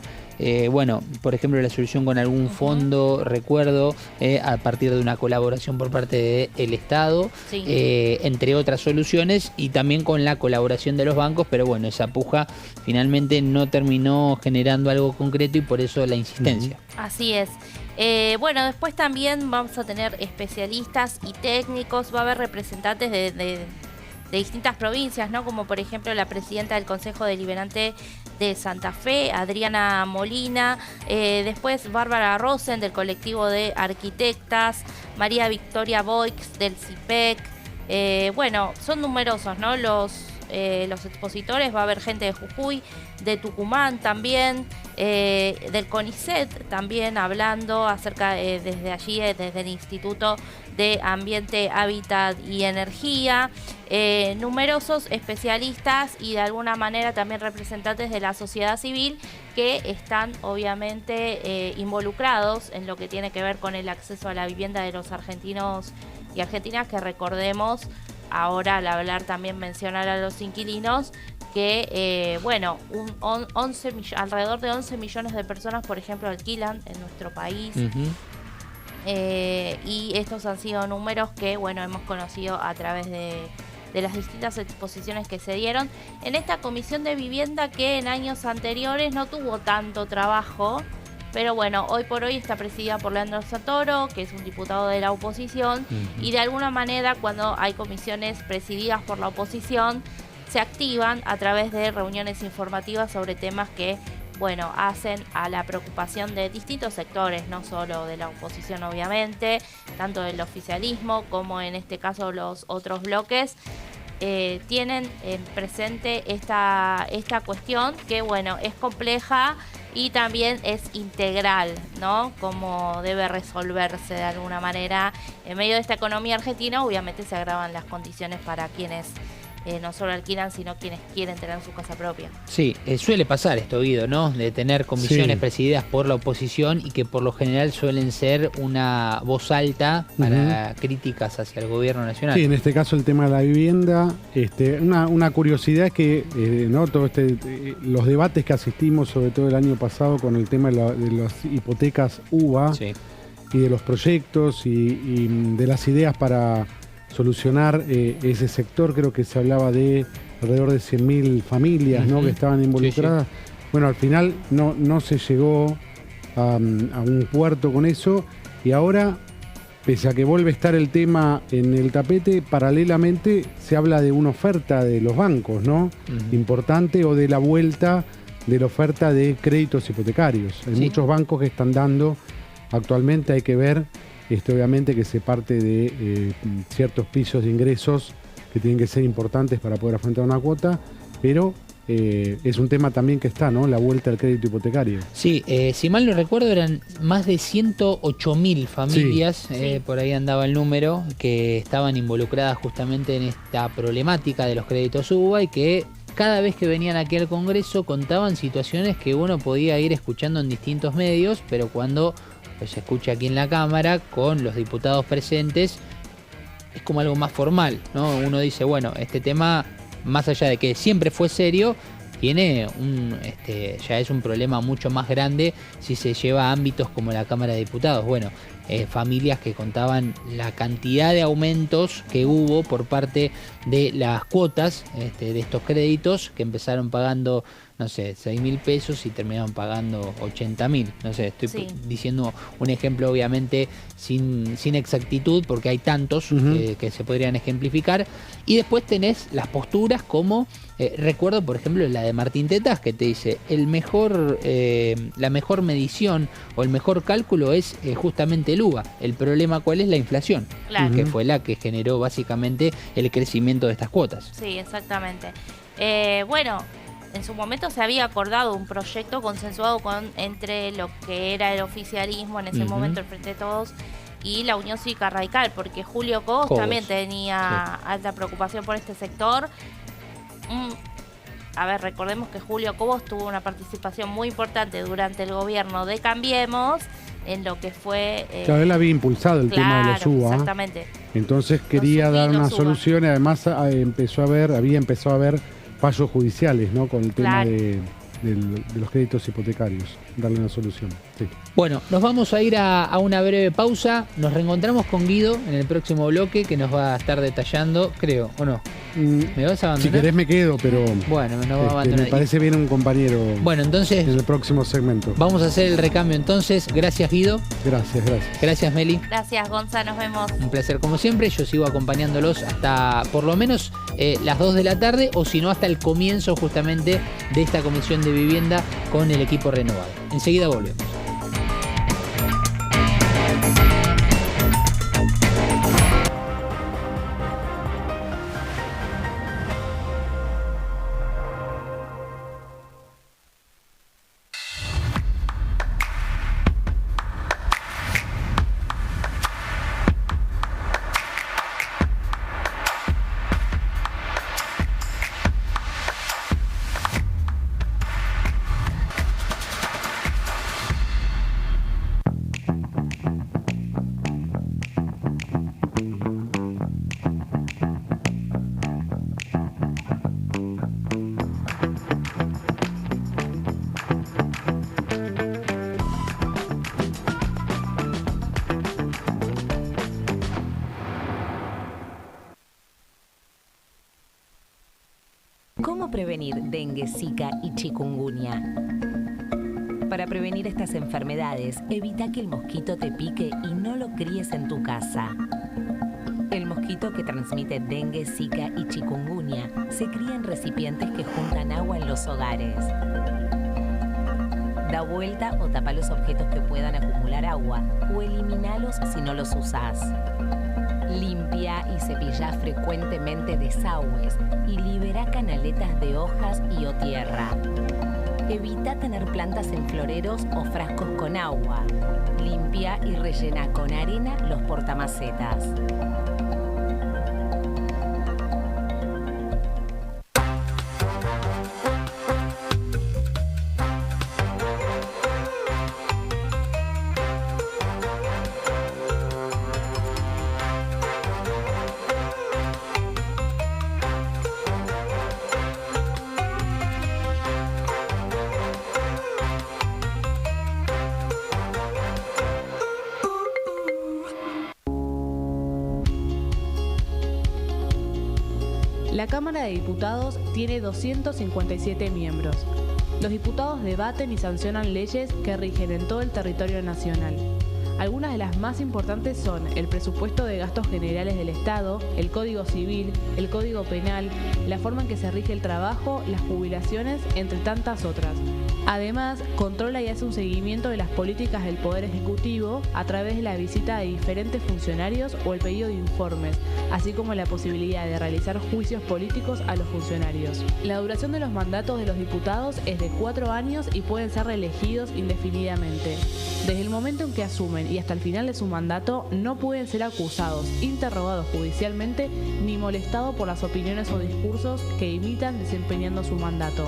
bueno, por ejemplo, la solución con algún fondo, recuerdo, a partir de una colaboración por parte del Estado, Sí. entre otras soluciones, y también con la colaboración de los bancos, pero bueno, esa puja finalmente no terminó generando algo concreto y por eso la insistencia. Así es. Bueno, después también vamos a tener especialistas y técnicos, va a haber representantes de distintas provincias, ¿no? Como por ejemplo la presidenta del Consejo Deliberante de Santa Fe, Adriana Molina, después Bárbara Rosen del colectivo de arquitectas, María Victoria Boix del CIPEC. Bueno, son numerosos, ¿no? Los expositores, va a haber gente de Jujuy, de Tucumán también, del CONICET también hablando acerca desde allí, desde el Instituto de Ambiente, Hábitat y Energía, numerosos especialistas y de alguna manera también representantes de la sociedad civil que están obviamente involucrados en lo que tiene que ver con el acceso a la vivienda de los argentinos y argentinas, que recordemos, ahora al hablar también mencionar a los inquilinos, que bueno, alrededor de 11 millones de personas, por ejemplo, alquilan en nuestro país. Y estos han sido números que, bueno, hemos conocido a través de las distintas exposiciones que se dieron en esta comisión de vivienda, que en años anteriores no tuvo tanto trabajo. Pero bueno, hoy por hoy está presidida por Leandro Santoro, que es un diputado de la oposición, y de alguna manera cuando hay comisiones presididas por la oposición, se activan a través de reuniones informativas sobre temas que, bueno, hacen a la preocupación de distintos sectores, no solo de la oposición obviamente, tanto del oficialismo como en este caso los otros bloques. Tienen presente esta cuestión que, bueno, es compleja y también es integral, ¿no? Cómo debe resolverse de alguna manera. En medio de esta economía argentina, obviamente se agravan las condiciones para quienes no solo alquilan, sino quienes quieren tener su casa propia. Sí, suele pasar esto, Guido, ¿no? De tener comisiones presididas por la oposición y que por lo general suelen ser una voz alta para críticas hacia el gobierno nacional. Sí, en este caso el tema de la vivienda. Una curiosidad es que ¿no? Los debates que asistimos, sobre todo el año pasado, con el tema de las hipotecas UBA y de los proyectos y de las ideas para solucionar ese sector, creo que se hablaba de alrededor de 100.000 familias, ¿no? Que estaban involucradas. Bueno, al final no se llegó a un puerto con eso, y ahora, pese a que vuelve a estar el tema en el tapete, paralelamente se habla de una oferta de los bancos, ¿no? Importante, o de la vuelta de la oferta de créditos hipotecarios. Hay muchos bancos que están dando actualmente, hay que ver. Obviamente que se parte de ciertos pisos de ingresos que tienen que ser importantes para poder afrontar una cuota, pero es un tema también que está, ¿no? La vuelta al crédito hipotecario. Sí, si mal no recuerdo eran más de 108.000 familias, por ahí andaba el número, que estaban involucradas justamente en esta problemática de los créditos UBA, y que cada vez que venían aquí al Congreso contaban situaciones que uno podía ir escuchando en distintos medios, pero cuando se escucha aquí en la Cámara con los diputados presentes es como algo más formal, ¿no? Uno dice, bueno, este tema, más allá de que siempre fue serio, tiene ya es un problema mucho más grande si se lleva a ámbitos como la Cámara de Diputados. Bueno, familias que contaban la cantidad de aumentos que hubo por parte de las cuotas de estos créditos, que empezaron pagando, no sé, 6.000 pesos y terminaron pagando 80.000. No sé, estoy diciendo un ejemplo obviamente sin exactitud, porque hay tantos que se podrían ejemplificar. Y después tenés las posturas como, recuerdo por ejemplo la de Martín Tetaz, que te dice, la mejor medición o el mejor cálculo es justamente el UBA. El problema, ¿cuál es? La inflación, que fue la que generó básicamente el crecimiento de estas cuotas. Sí, exactamente. Bueno, en su momento se había acordado un proyecto consensuado entre lo que era el oficialismo en ese momento, el Frente de Todos, y la Unión Cívica Radical, porque Julio Cobos también tenía alta preocupación por este sector. A ver, recordemos que Julio Cobos tuvo una participación muy importante durante el gobierno de Cambiemos en lo que fue... Claro, él había impulsado el tema de los UBA. Exactamente. Entonces quería dar una solución, y además había empezado a haber fallos judiciales, ¿no? Con el tema los créditos hipotecarios, darle una solución. Sí. Bueno, nos vamos a ir a una breve pausa. Nos reencontramos con Guido en el próximo bloque, que nos va a estar detallando, creo, ¿o no? ¿Me vas a abandonar? Si querés me quedo, pero bueno, nos va a abandonar. Me parece bien un compañero. Bueno, entonces en el próximo segmento. Vamos a hacer el recambio entonces. Gracias, Guido. Gracias. Gracias, Meli. Gracias, Gonza, nos vemos. Un placer como siempre. Yo sigo acompañándolos hasta por lo menos las 2 de la tarde, o si no hasta el comienzo justamente de esta comisión de vivienda con el equipo renovado. Enseguida volvemos. ¿Cómo prevenir dengue, zika y chikungunya? Para prevenir estas enfermedades, evita que el mosquito te pique y no lo críes en tu casa. El mosquito que transmite dengue, zika y chikungunya se cría en recipientes que juntan agua en los hogares. Da vuelta o tapa los objetos que puedan acumular agua o eliminalos si no los usás. Limpia y cepilla frecuentemente desagües y libera canaletas de hojas y o tierra. Evita tener plantas en floreros o frascos con agua. Limpia y rellena con arena los portamacetas. La Cámara de Diputados tiene 257 miembros. Los diputados debaten y sancionan leyes que rigen en todo el territorio nacional. Algunas de las más importantes son el presupuesto de gastos generales del Estado, el Código Civil, el Código Penal, la forma en que se rige el trabajo, las jubilaciones, entre tantas otras. Además, controla y hace un seguimiento de las políticas del Poder Ejecutivo a través de la visita de diferentes funcionarios o el pedido de informes, así como la posibilidad de realizar juicios políticos a los funcionarios. La duración de los mandatos de los diputados es de 4 años y pueden ser reelegidos indefinidamente. Desde el momento en que asumen y hasta el final de su mandato, no pueden ser acusados, interrogados judicialmente, ni molestados por las opiniones o discursos que imitan desempeñando su mandato.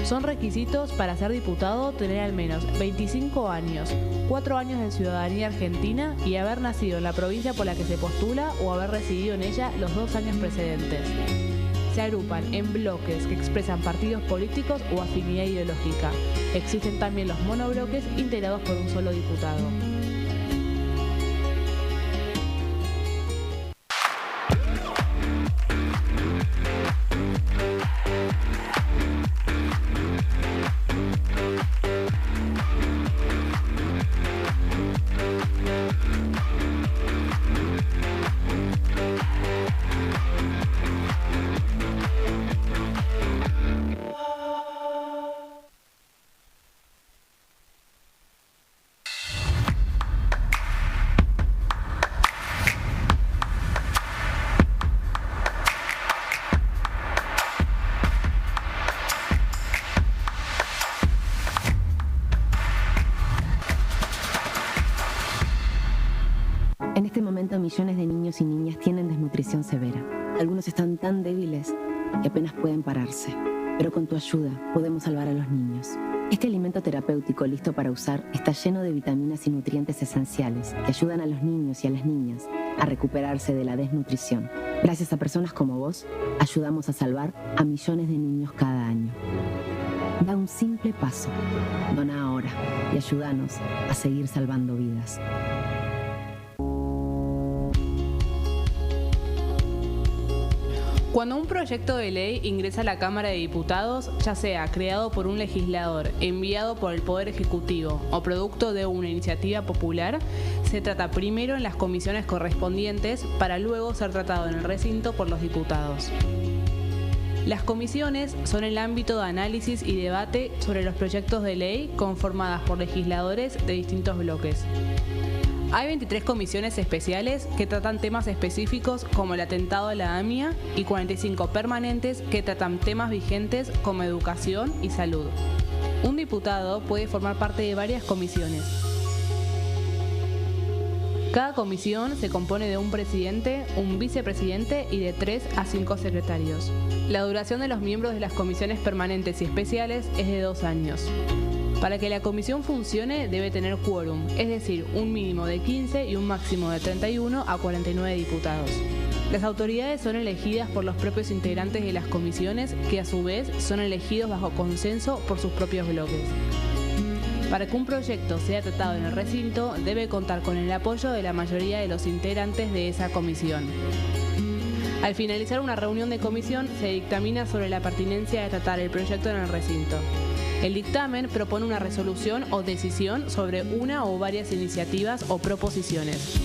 Son requisitos para ser diputado tener al menos 25 años, 4 años de ciudadanía argentina y haber nacido en la provincia por la que se postula o haber residido en ella los 2 años precedentes. Se agrupan en bloques que expresan partidos políticos o afinidad ideológica. Existen también los monobloques integrados por un solo diputado. En este momento, millones de niños y niñas tienen desnutrición severa. Algunos están tan débiles que apenas pueden pararse. Pero con tu ayuda podemos salvar a los niños. Este alimento terapéutico listo para usar está lleno de vitaminas y nutrientes esenciales que ayudan a los niños y a las niñas a recuperarse de la desnutrición. Gracias a personas como vos, ayudamos a salvar a millones de niños cada año. Da un simple paso. Dona ahora y ayúdanos a seguir salvando vidas. Cuando un proyecto de ley ingresa a la Cámara de Diputados, ya sea creado por un legislador, enviado por el Poder Ejecutivo o producto de una iniciativa popular, se trata primero en las comisiones correspondientes para luego ser tratado en el recinto por los diputados. Las comisiones son el ámbito de análisis y debate sobre los proyectos de ley conformadas por legisladores de distintos bloques. Hay 23 comisiones especiales que tratan temas específicos como el atentado a la AMIA y 45 permanentes que tratan temas vigentes como educación y salud. Un diputado puede formar parte de varias comisiones. Cada comisión se compone de un presidente, un vicepresidente y de 3 a 5 secretarios. La duración de los miembros de las comisiones permanentes y especiales es de 2 años. Para que la comisión funcione debe tener quórum, es decir, un mínimo de 15 y un máximo de 31 a 49 diputados. Las autoridades son elegidas por los propios integrantes de las comisiones, que a su vez son elegidos bajo consenso por sus propios bloques. Para que un proyecto sea tratado en el recinto, debe contar con el apoyo de la mayoría de los integrantes de esa comisión. Al finalizar una reunión de comisión, se dictamina sobre la pertinencia de tratar el proyecto en el recinto. El dictamen propone una resolución o decisión sobre una o varias iniciativas o proposiciones.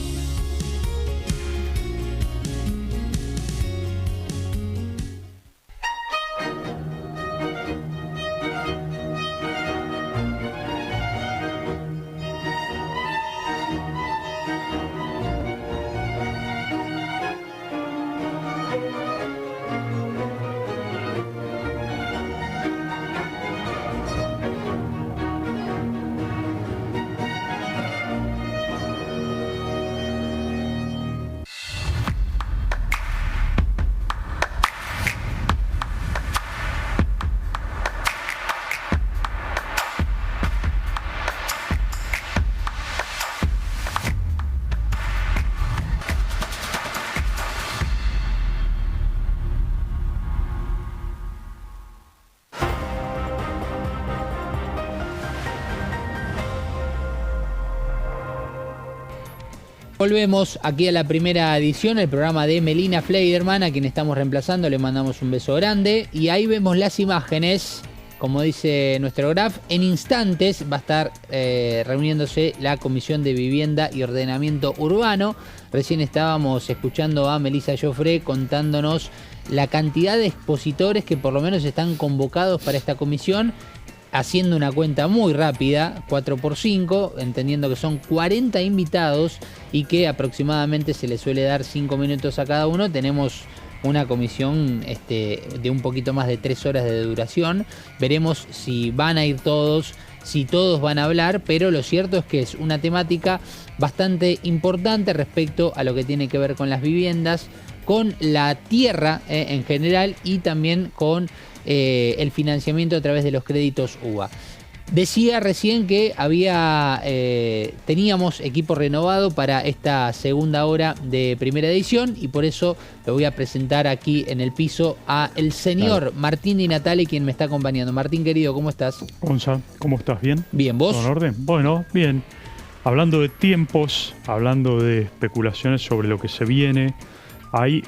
Volvemos aquí a la primera edición, el programa de Melina Fleiderman, a quien estamos reemplazando, le mandamos un beso grande. Y ahí vemos las imágenes, como dice nuestro graf, en instantes va a estar reuniéndose la Comisión de Vivienda y Ordenamiento Urbano. Recién estábamos escuchando a Melissa Joffre contándonos la cantidad de expositores que por lo menos están convocados para esta comisión, haciendo una cuenta muy rápida, 4×5, entendiendo que son 40 invitados y que aproximadamente se les suele dar 5 minutos a cada uno. Tenemos una comisión de un poquito más de 3 horas de duración. Veremos si van a ir todos, si todos van a hablar, pero lo cierto es que es una temática bastante importante respecto a lo que tiene que ver con las viviendas, con la tierra en general y también con el financiamiento a través de los créditos UBA. Decía recién que teníamos equipo renovado para esta segunda hora de primera edición y por eso lo voy a presentar aquí en el piso a el señor Martín Di Natale, quien me está acompañando. Martín, querido, ¿cómo estás? Gonza, ¿cómo estás? ¿Bien? Bien, ¿vos? ¿Todo en orden? Bueno, bien. Hablando de tiempos, hablando de especulaciones sobre lo que se viene, hay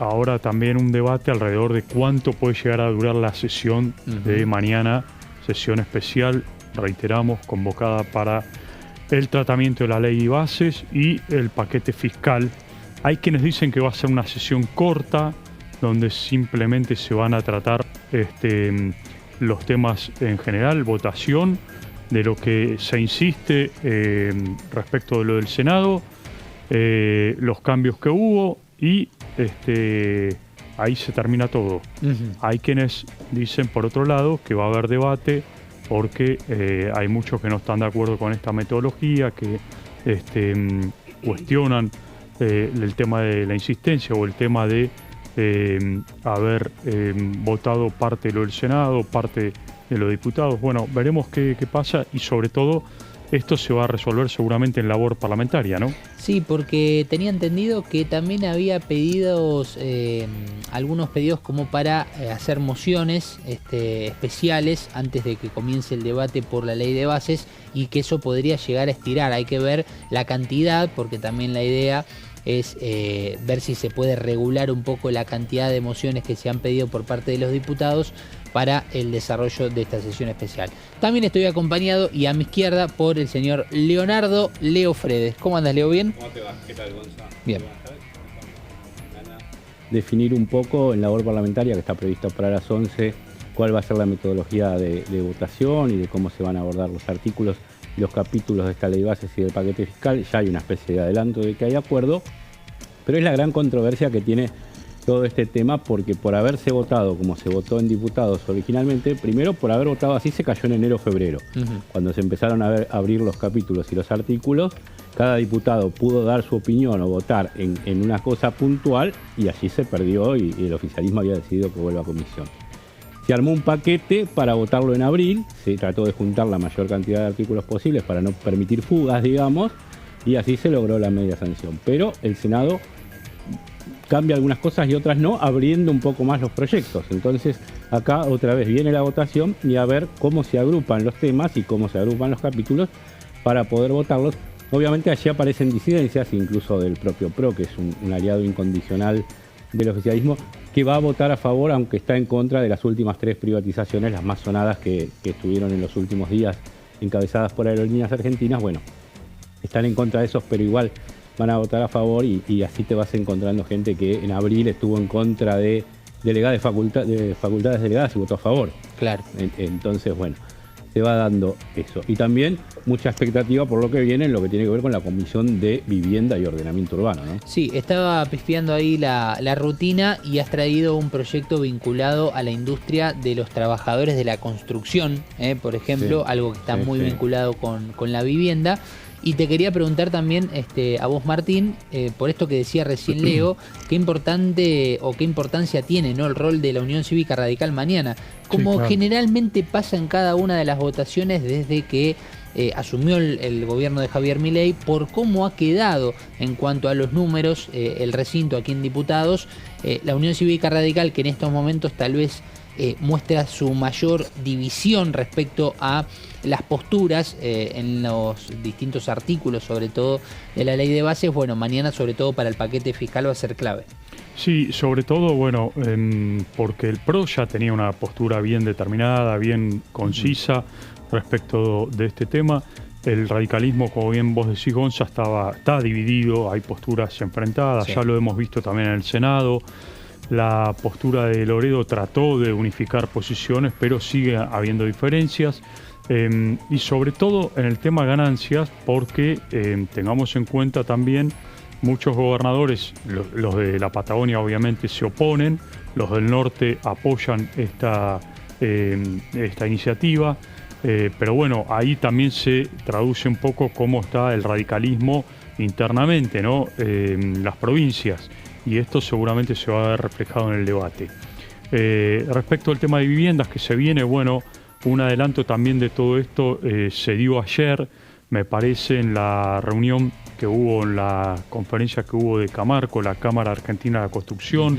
ahora también un debate alrededor de cuánto puede llegar a durar la sesión de mañana, sesión especial, reiteramos, convocada para el tratamiento de la ley y bases y el paquete fiscal. Hay quienes dicen que va a ser una sesión corta, donde simplemente se van a tratar los temas en general, votación, de lo que se insiste respecto de lo del Senado, los cambios que hubo y ahí se termina todo. Hay quienes dicen, por otro lado, que va a haber debate porque hay muchos que no están de acuerdo con esta metodología, que cuestionan el tema de la insistencia o el tema de haber votado parte de lo del Senado, parte de los diputados. Bueno, veremos qué pasa y sobre todo esto se va a resolver seguramente en labor parlamentaria, ¿no? Sí, porque tenía entendido que también había pedidos algunos pedidos como para hacer mociones especiales antes de que comience el debate por la ley de bases, y que eso podría llegar a estirar. Hay que ver la cantidad, porque también la idea es ver si se puede regular un poco la cantidad de mociones que se han pedido por parte de los diputados para el desarrollo de esta sesión especial. También estoy acompañado, y a mi izquierda, por el señor Leonardo Leo Fredes. ¿Cómo andas, Leo? ¿Bien? ¿Cómo te va? ¿Qué tal, Gonzalo? Bien. Definir un poco en la labor parlamentaria que está prevista para las 11 cuál va a ser la metodología de votación y de cómo se van a abordar los artículos y los capítulos de esta ley de bases y del paquete fiscal. Ya hay una especie de adelanto de que hay acuerdo, pero es la gran controversia que tiene todo este tema, porque por haberse votado como se votó en diputados originalmente, primero por haber votado así se cayó en enero o febrero. Cuando se empezaron a abrir los capítulos y los artículos, cada diputado pudo dar su opinión o votar en una cosa puntual, y allí se perdió y el oficialismo había decidido que vuelva a comisión. Se armó un paquete para votarlo en abril, se trató de juntar la mayor cantidad de artículos posibles para no permitir fugas, digamos, y así se logró la media sanción. Pero el Senado cambia algunas cosas y otras no, abriendo un poco más los proyectos. Entonces acá otra vez viene la votación y a ver cómo se agrupan los temas y cómo se agrupan los capítulos para poder votarlos. Obviamente allí aparecen disidencias, incluso del propio PRO, que es un aliado incondicional del oficialismo, que va a votar a favor, aunque está en contra de las últimas 3 privatizaciones, las más sonadas que estuvieron en los últimos días, encabezadas por Aerolíneas Argentinas. Bueno, están en contra de esos, pero igual van a votar a favor, y así te vas encontrando gente que en abril estuvo en contra de facultades delegadas y votó a favor. Claro. Entonces, bueno, se va dando eso. Y también mucha expectativa por lo que viene en lo que tiene que ver con la Comisión de Vivienda y Ordenamiento Urbano, ¿no? Sí, estaba pispeando ahí la rutina, y has traído un proyecto vinculado a la industria de los trabajadores de la construcción, por ejemplo, Sí, algo que está sí, muy sí. vinculado con la vivienda. Y te quería preguntar también a vos, Martín, por esto que decía recién Leo, qué importancia tiene, ¿no?, el rol de la Unión Cívica Radical mañana, como claro. generalmente pasa en cada una de las votaciones desde que asumió el gobierno de Javier Milei, por cómo ha quedado en cuanto a los números el recinto aquí en diputados. La Unión Cívica Radical, que en estos momentos tal vez muestra su mayor división respecto a las posturas en los distintos artículos, sobre todo de la ley de bases. Bueno, mañana sobre todo para el paquete fiscal va a ser clave. Sí, sobre todo, bueno, porque el PRO ya tenía una postura bien determinada, bien concisa respecto de este tema. El radicalismo, como bien vos decís, Gonza, está dividido, hay posturas enfrentadas, Sí. Ya lo hemos visto también en el Senado. La postura de Loredo trató de unificar posiciones, pero sigue habiendo diferencias. Y sobre todo en el tema ganancias, porque tengamos en cuenta también muchos gobernadores, los de la Patagonia obviamente se oponen, los del norte apoyan esta iniciativa, pero bueno, ahí también se traduce un poco cómo está el radicalismo internamente, ¿no?, en las provincias, y esto seguramente se va a ver reflejado en el debate. Respecto al tema de viviendas que se viene, bueno, un adelanto también de todo esto se dio ayer, me parece, en la reunión que hubo, en la conferencia que hubo de Camarco, la Cámara Argentina de la Construcción.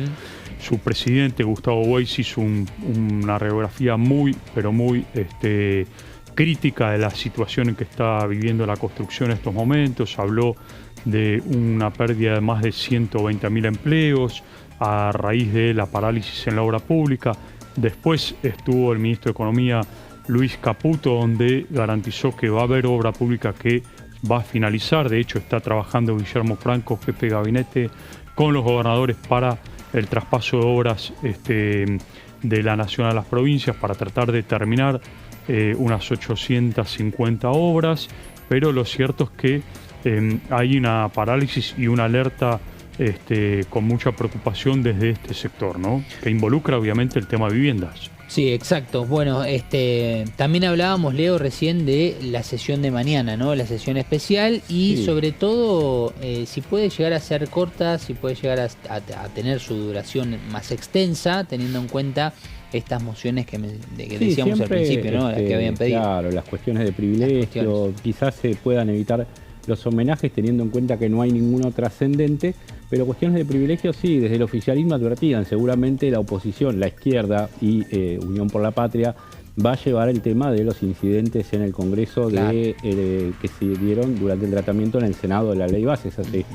Su presidente, Gustavo Weiss, hizo una radiografía muy, pero muy crítica de la situación en que está viviendo la construcción en estos momentos. Habló de una pérdida de más de 120.000 empleos a raíz de la parálisis en la obra pública. Después estuvo el ministro de Economía, Luis Caputo, donde garantizó que va a haber obra pública que va a finalizar. De hecho, está trabajando Guillermo Franco, jefe de gabinete, con los gobernadores para el traspaso de obras de la nación a las provincias, para tratar de terminar unas 850 obras. Pero lo cierto es que hay una parálisis y una alerta con mucha preocupación desde este sector, ¿no?, que involucra obviamente el tema de viviendas. Sí, exacto. Bueno, también hablábamos, Leo, recién de la sesión de mañana, ¿no?, la sesión especial, y Sí. sobre todo si puede llegar a ser corta, si puede llegar a tener su duración más extensa, teniendo en cuenta estas mociones que Sí, decíamos al siempre, principio, ¿no?, las que habían pedido. Claro, las cuestiones de privilegio, cuestiones. quizás se puedan evitar los homenajes teniendo en cuenta que no hay ninguno trascendente, Pero cuestiones de privilegio sí, desde el oficialismo advertían, seguramente la oposición, la izquierda y Unión por la Patria va a llevar el tema de los incidentes en el Congreso que se dieron durante el tratamiento en el Senado de la Ley Bases hace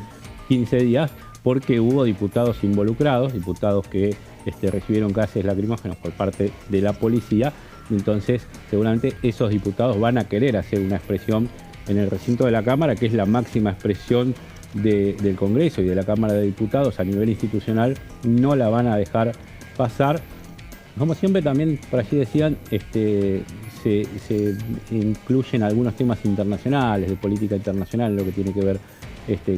15 días, porque hubo diputados involucrados, diputados que recibieron gases lacrimógenos por parte de la policía. Entonces, seguramente esos diputados van a querer hacer una expresión en el recinto de la Cámara, que es la máxima expresión del Congreso y de la Cámara de Diputados a nivel institucional. No la van a dejar pasar. Como siempre también por allí decían, se incluyen algunos temas internacionales, de política internacional, lo que tiene que ver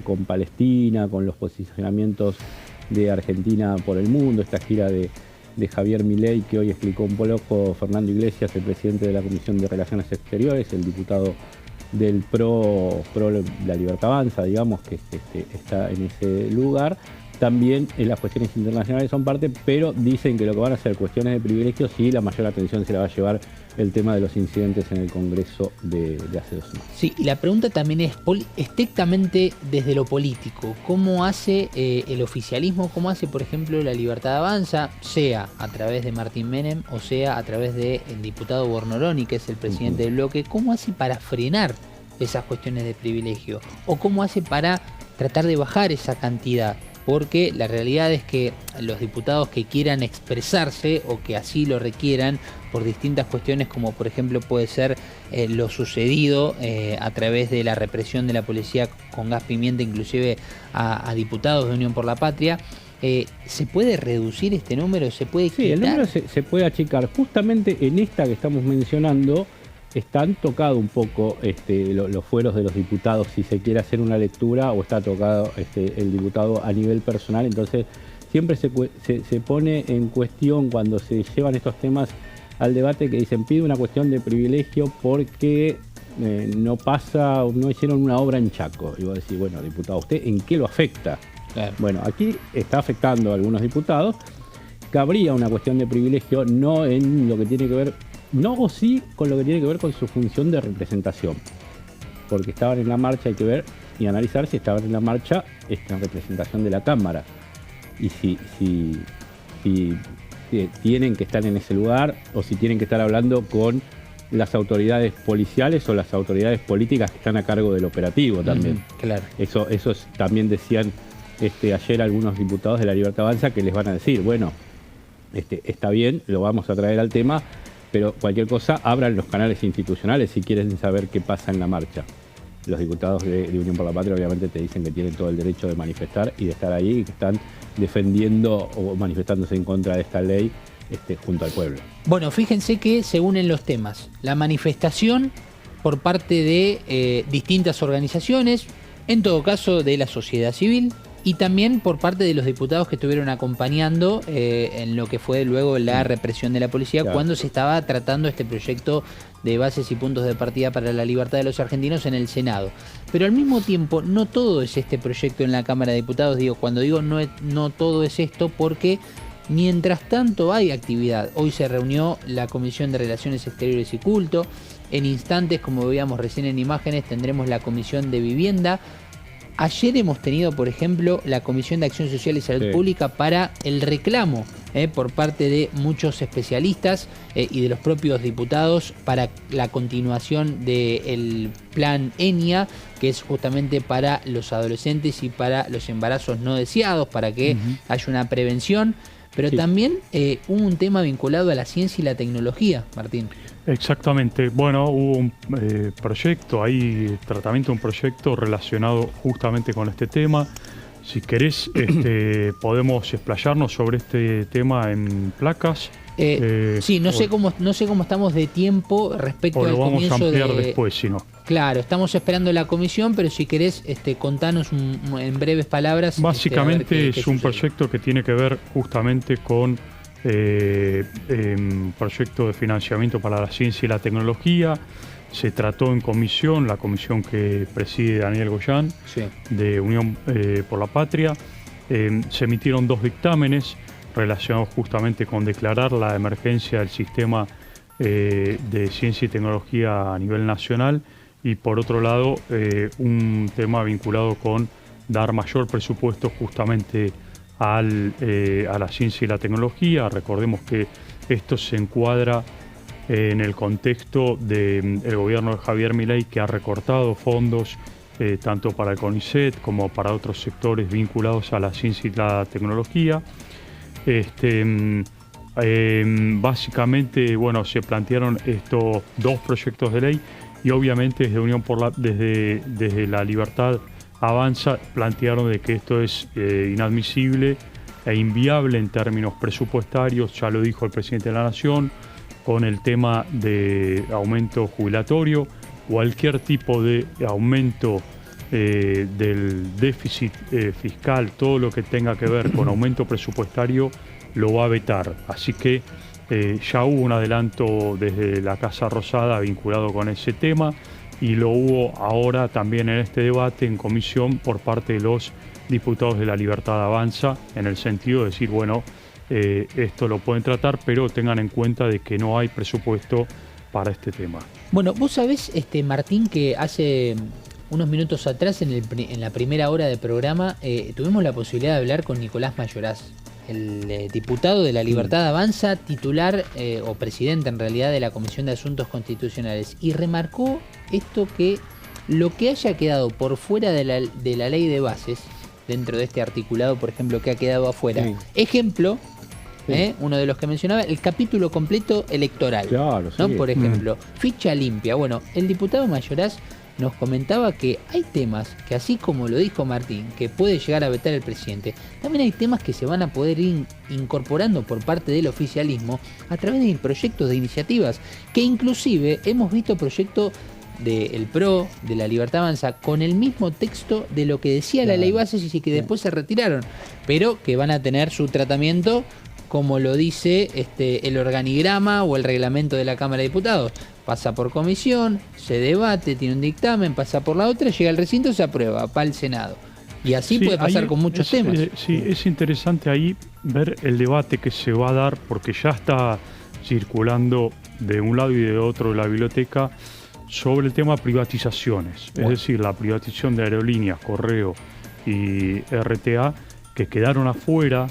con Palestina, con los posicionamientos de Argentina por el mundo, esta gira de Javier Milei que hoy explicó un poco Fernando Iglesias, el presidente de la Comisión de Relaciones Exteriores, el diputado del PRO La Libertad Avanza, digamos, que está en ese lugar. También las cuestiones internacionales son parte, pero dicen que lo que van a ser cuestiones de privilegios y la mayor atención se la va a llevar el tema de los incidentes en el Congreso de hace 2 semanas. Sí, y la pregunta también es estrictamente desde lo político. ¿Cómo hace el oficialismo, cómo hace, por ejemplo, La Libertad Avanza, sea a través de Martín Menem o sea a través del diputado Bornoroni, que es el presidente del bloque? ¿Cómo hace para frenar esas cuestiones de privilegio? ¿O cómo hace para tratar de bajar esa cantidad? Porque la realidad es que los diputados que quieran expresarse o que así lo requieran por distintas cuestiones, como por ejemplo puede ser lo sucedido a través de la represión de la policía con gas pimienta, inclusive a diputados de Unión por la Patria, ¿se puede reducir este número? ¿Se puede quitar? Sí, el número se puede achicar. Justamente en esta que estamos mencionando están tocados un poco los fueros de los diputados, si se quiere hacer una lectura, o está tocado el diputado a nivel personal. Entonces siempre se pone en cuestión cuando se llevan estos temas al debate, que dicen pide una cuestión de privilegio porque no hicieron una obra en Chaco. Y vos decís, bueno, diputado, ¿usted en qué lo afecta? Claro. Bueno, aquí está afectando a algunos diputados. Cabría una cuestión de privilegio, no en lo que tiene que ver, no o sí con lo que tiene que ver con su función de representación. Porque estaban en la marcha, hay que ver y analizar si estaban en la marcha en representación de la Cámara. Y si tienen que estar en ese lugar o si tienen que estar hablando con las autoridades policiales o las autoridades políticas que están a cargo del operativo también. Claro. Eso también decían ayer algunos diputados de La Libertad Avanza, que les van a decir, bueno, está bien, lo vamos a traer al tema, pero cualquier cosa, abran los canales institucionales si quieren saber qué pasa en la marcha. Los diputados de Unión por la Patria obviamente te dicen que tienen todo el derecho de manifestar y de estar ahí, y que están defendiendo o manifestándose en contra de esta ley junto al pueblo. Bueno, fíjense que se unen los temas. La manifestación por parte de distintas organizaciones, en todo caso de la sociedad civil, y también por parte de los diputados que estuvieron acompañando en lo que fue luego la represión de la policía, claro, cuando se estaba tratando este proyecto de bases y puntos de partida para la libertad de los argentinos en el Senado. Pero al mismo tiempo, no todo es este proyecto en la Cámara de Diputados. Cuando digo no todo es esto, porque mientras tanto hay actividad. Hoy se reunió la Comisión de Relaciones Exteriores y Culto. En instantes, como veíamos recién en imágenes, tendremos la Comisión de Vivienda. Ayer hemos tenido, por ejemplo, la Comisión de Acción Social y Salud Pública para el reclamo por parte de muchos especialistas y de los propios diputados para la continuación del plan ENIA, que es justamente para los adolescentes y para los embarazos no deseados, para que haya una prevención. Pero también hubo un tema vinculado a la ciencia y la tecnología, Martín. Exactamente. Bueno, hubo un proyecto, ahí tratamiento de un proyecto relacionado justamente con este tema. Si querés, podemos explayarnos sobre este tema en placas. Sí, no sé cómo estamos de tiempo respecto al comienzo de... Lo vamos a ampliar después, si no. Claro, estamos esperando la comisión, pero si querés contanos en breves palabras. Básicamente es un proyecto que tiene que ver justamente con proyecto de financiamiento para la ciencia y la tecnología. Se trató en comisión, la comisión que preside Daniel Goyán, de Unión por la Patria. Se emitieron 2 dictámenes relacionados justamente con declarar la emergencia del sistema de ciencia y tecnología a nivel nacional, y por otro lado un tema vinculado con dar mayor presupuesto justamente a la ciencia y la tecnología. Recordemos que esto se encuadra en el contexto del gobierno de Javier Milei, que ha recortado fondos tanto para el CONICET como para otros sectores vinculados a la ciencia y la tecnología. Básicamente, bueno, se plantearon estos 2 proyectos de ley y obviamente desde la Libertad Avanza plantearon de que esto es inadmisible e inviable en términos presupuestarios. Ya lo dijo el presidente de la Nación con el tema de aumento jubilatorio. Cualquier tipo de aumento del déficit fiscal, todo lo que tenga que ver con aumento presupuestario, lo va a vetar. Así que ya hubo un adelanto desde la Casa Rosada vinculado con ese tema y lo hubo ahora también en este debate en comisión por parte de los diputados de la Libertad Avanza, en el sentido de decir, bueno, esto lo pueden tratar, pero tengan en cuenta de que no hay presupuesto para este tema. Bueno, vos sabés, Martín, que hace unos minutos atrás, en la primera hora del programa, tuvimos la posibilidad de hablar con Nicolás Mayoraz, el diputado de la Libertad Avanza, titular o presidente en realidad de la Comisión de Asuntos Constitucionales, y remarcó esto, que lo que haya quedado por fuera de la ley de bases, dentro de este articulado, por ejemplo, que ha quedado afuera, ejemplo, uno de los que mencionaba, el capítulo completo electoral, claro, ¿no? Sí. Por ejemplo, ficha limpia. Bueno, el diputado Mayoraz nos comentaba que hay temas que, así como lo dijo Martín, que puede llegar a vetar el presidente, también hay temas que se van a poder ir incorporando por parte del oficialismo a través de proyectos de iniciativas, que inclusive hemos visto proyectos del PRO, de la Libertad Avanza, con el mismo texto de lo que decía la ley bases y que después se retiraron, pero que van a tener su tratamiento como lo dice el organigrama o el reglamento de la Cámara de Diputados. Pasa por comisión, se debate, tiene un dictamen, pasa por la otra, llega al recinto, se aprueba, va al Senado. Y así puede pasar con muchos temas. Sí, es interesante ahí ver el debate que se va a dar, porque ya está circulando de un lado y de otro de la biblioteca sobre el tema privatizaciones. Bueno. Es decir, la privatización de aerolíneas, correo y RTA, que quedaron afuera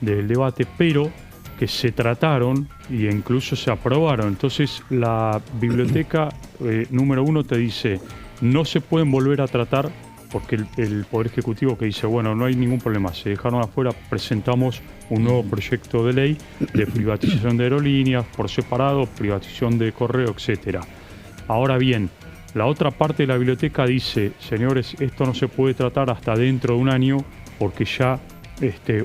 del debate, pero que se trataron e incluso se aprobaron. Entonces la biblioteca número 1 te dice, no se pueden volver a tratar, porque el Poder Ejecutivo que dice, bueno, no hay ningún problema, se dejaron afuera, presentamos un nuevo proyecto de ley de privatización de aerolíneas por separado, privatización de correo, etcétera. Ahora bien, la otra parte de la biblioteca dice, señores, esto no se puede tratar hasta dentro de un año, porque ya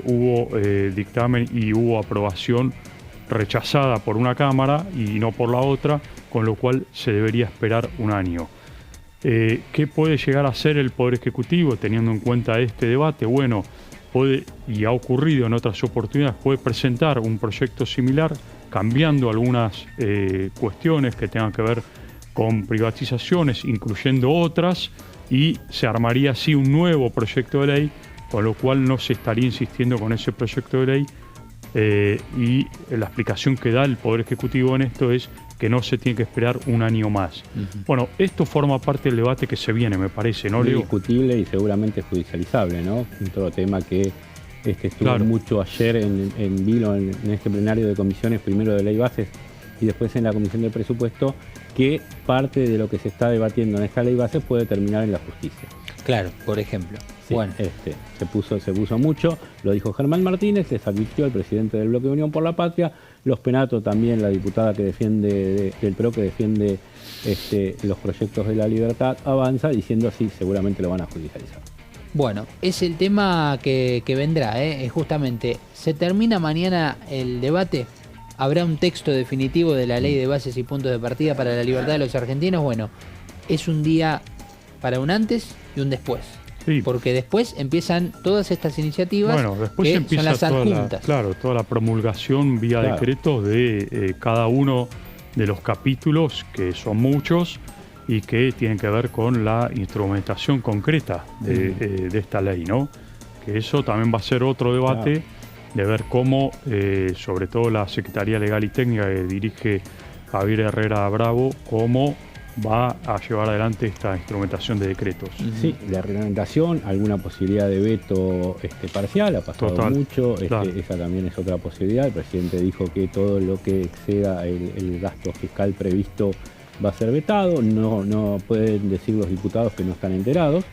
hubo dictamen y hubo aprobación rechazada por una Cámara y no por la otra, con lo cual se debería esperar un año. ¿Qué puede llegar a hacer el Poder Ejecutivo teniendo en cuenta este debate? Bueno, puede, y ha ocurrido en otras oportunidades, puede presentar un proyecto similar, cambiando algunas cuestiones que tengan que ver con privatizaciones, incluyendo otras, y se armaría así un nuevo proyecto de ley, con lo cual no se estaría insistiendo con ese proyecto de ley, y la explicación que da el Poder Ejecutivo en esto es que no se tiene que esperar un año más. Bueno, esto forma parte del debate que se viene, me parece, ¿no, Leo? Discutible y seguramente judicializable, ¿no? Otro tema que estuvo mucho ayer en vilo en este plenario de comisiones, primero de ley bases y después en la comisión de presupuesto, que parte de lo que se está debatiendo en esta ley bases puede terminar en la justicia. Claro, por ejemplo. Sí, bueno, se puso mucho, lo dijo Germán Martínez, les advirtió el presidente del Bloque de Unión por la Patria, Los Penato también, la diputada que defiende del PRO, que defiende los proyectos de la Libertad Avanza, diciendo así, seguramente lo van a judicializar. Bueno, es el tema que vendrá, justamente. Se termina mañana el debate, habrá un texto definitivo de la ley de bases y puntos de partida para la libertad de los argentinos. Bueno, es un día para un antes y un después. Sí. Porque después empiezan todas estas iniciativas, después que empieza son las adjuntas. toda la promulgación vía decretos de cada uno de los capítulos, que son muchos, y que tienen que ver con la instrumentación concreta de esta ley, ¿no? Que eso también va a ser otro debate, de ver cómo, sobre todo la Secretaría Legal y Técnica que dirige Javier Herrera Bravo, cómo va a llevar adelante esta instrumentación de decretos. Sí, la reglamentación, alguna posibilidad de veto parcial, ha pasado Total, mucho, claro. esa también es otra posibilidad. El presidente dijo que todo lo que exceda el gasto fiscal previsto va a ser vetado, no pueden decir los diputados que no están enterados.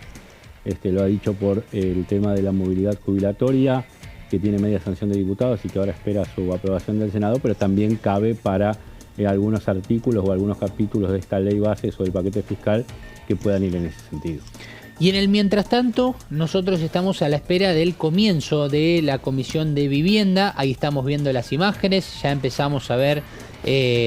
Lo ha dicho por el tema de la movilidad jubilatoria, que tiene media sanción de diputados y que ahora espera su aprobación del Senado, pero también cabe para algunos artículos o algunos capítulos de esta ley base o del paquete fiscal que puedan ir en ese sentido. Y en el mientras tanto, nosotros estamos a la espera del comienzo de la Comisión de Vivienda. Ahí estamos viendo las imágenes, ya empezamos a ver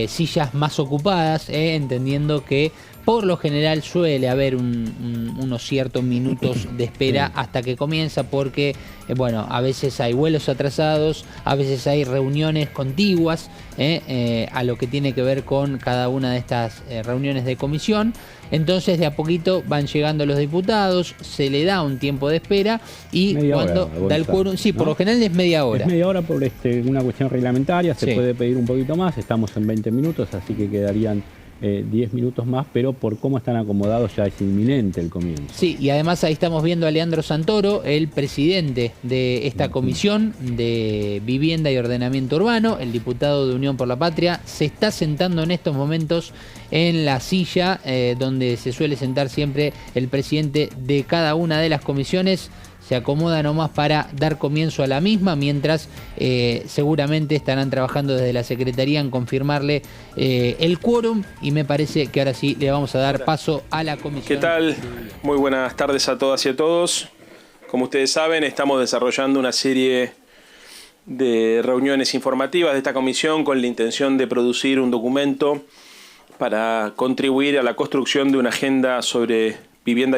sillas más ocupadas, entendiendo que por lo general suele haber unos ciertos minutos de espera hasta que comienza, porque a veces hay vuelos atrasados, a veces hay reuniones contiguas a lo que tiene que ver con cada una de estas reuniones de comisión. Entonces de a poquito van llegando los diputados, se le da un tiempo de espera y media cuando hora, da el quórum, sí, ¿no? por lo general es media hora. Es media hora por una cuestión reglamentaria, se Sí. puede pedir un poquito más, estamos en 20 minutos, así que quedarían 10 minutos más, pero por cómo están acomodados ya es inminente el comienzo. Sí, y además ahí estamos viendo a Leandro Santoro, el presidente de esta comisión de Vivienda y Ordenamiento Urbano, el diputado de Unión por la Patria, se está sentando en estos momentos en la silla donde se suele sentar siempre el presidente de cada una de las comisiones. Se acomoda nomás para dar comienzo a la misma, mientras seguramente estarán trabajando desde la Secretaría en confirmarle el quórum, y me parece que ahora sí le vamos a dar paso a la comisión. ¿Qué tal? Muy buenas tardes a todas y a todos. Como ustedes saben, estamos desarrollando una serie de reuniones informativas de esta comisión con la intención de producir un documento para contribuir a la construcción de una agenda sobre vivienda y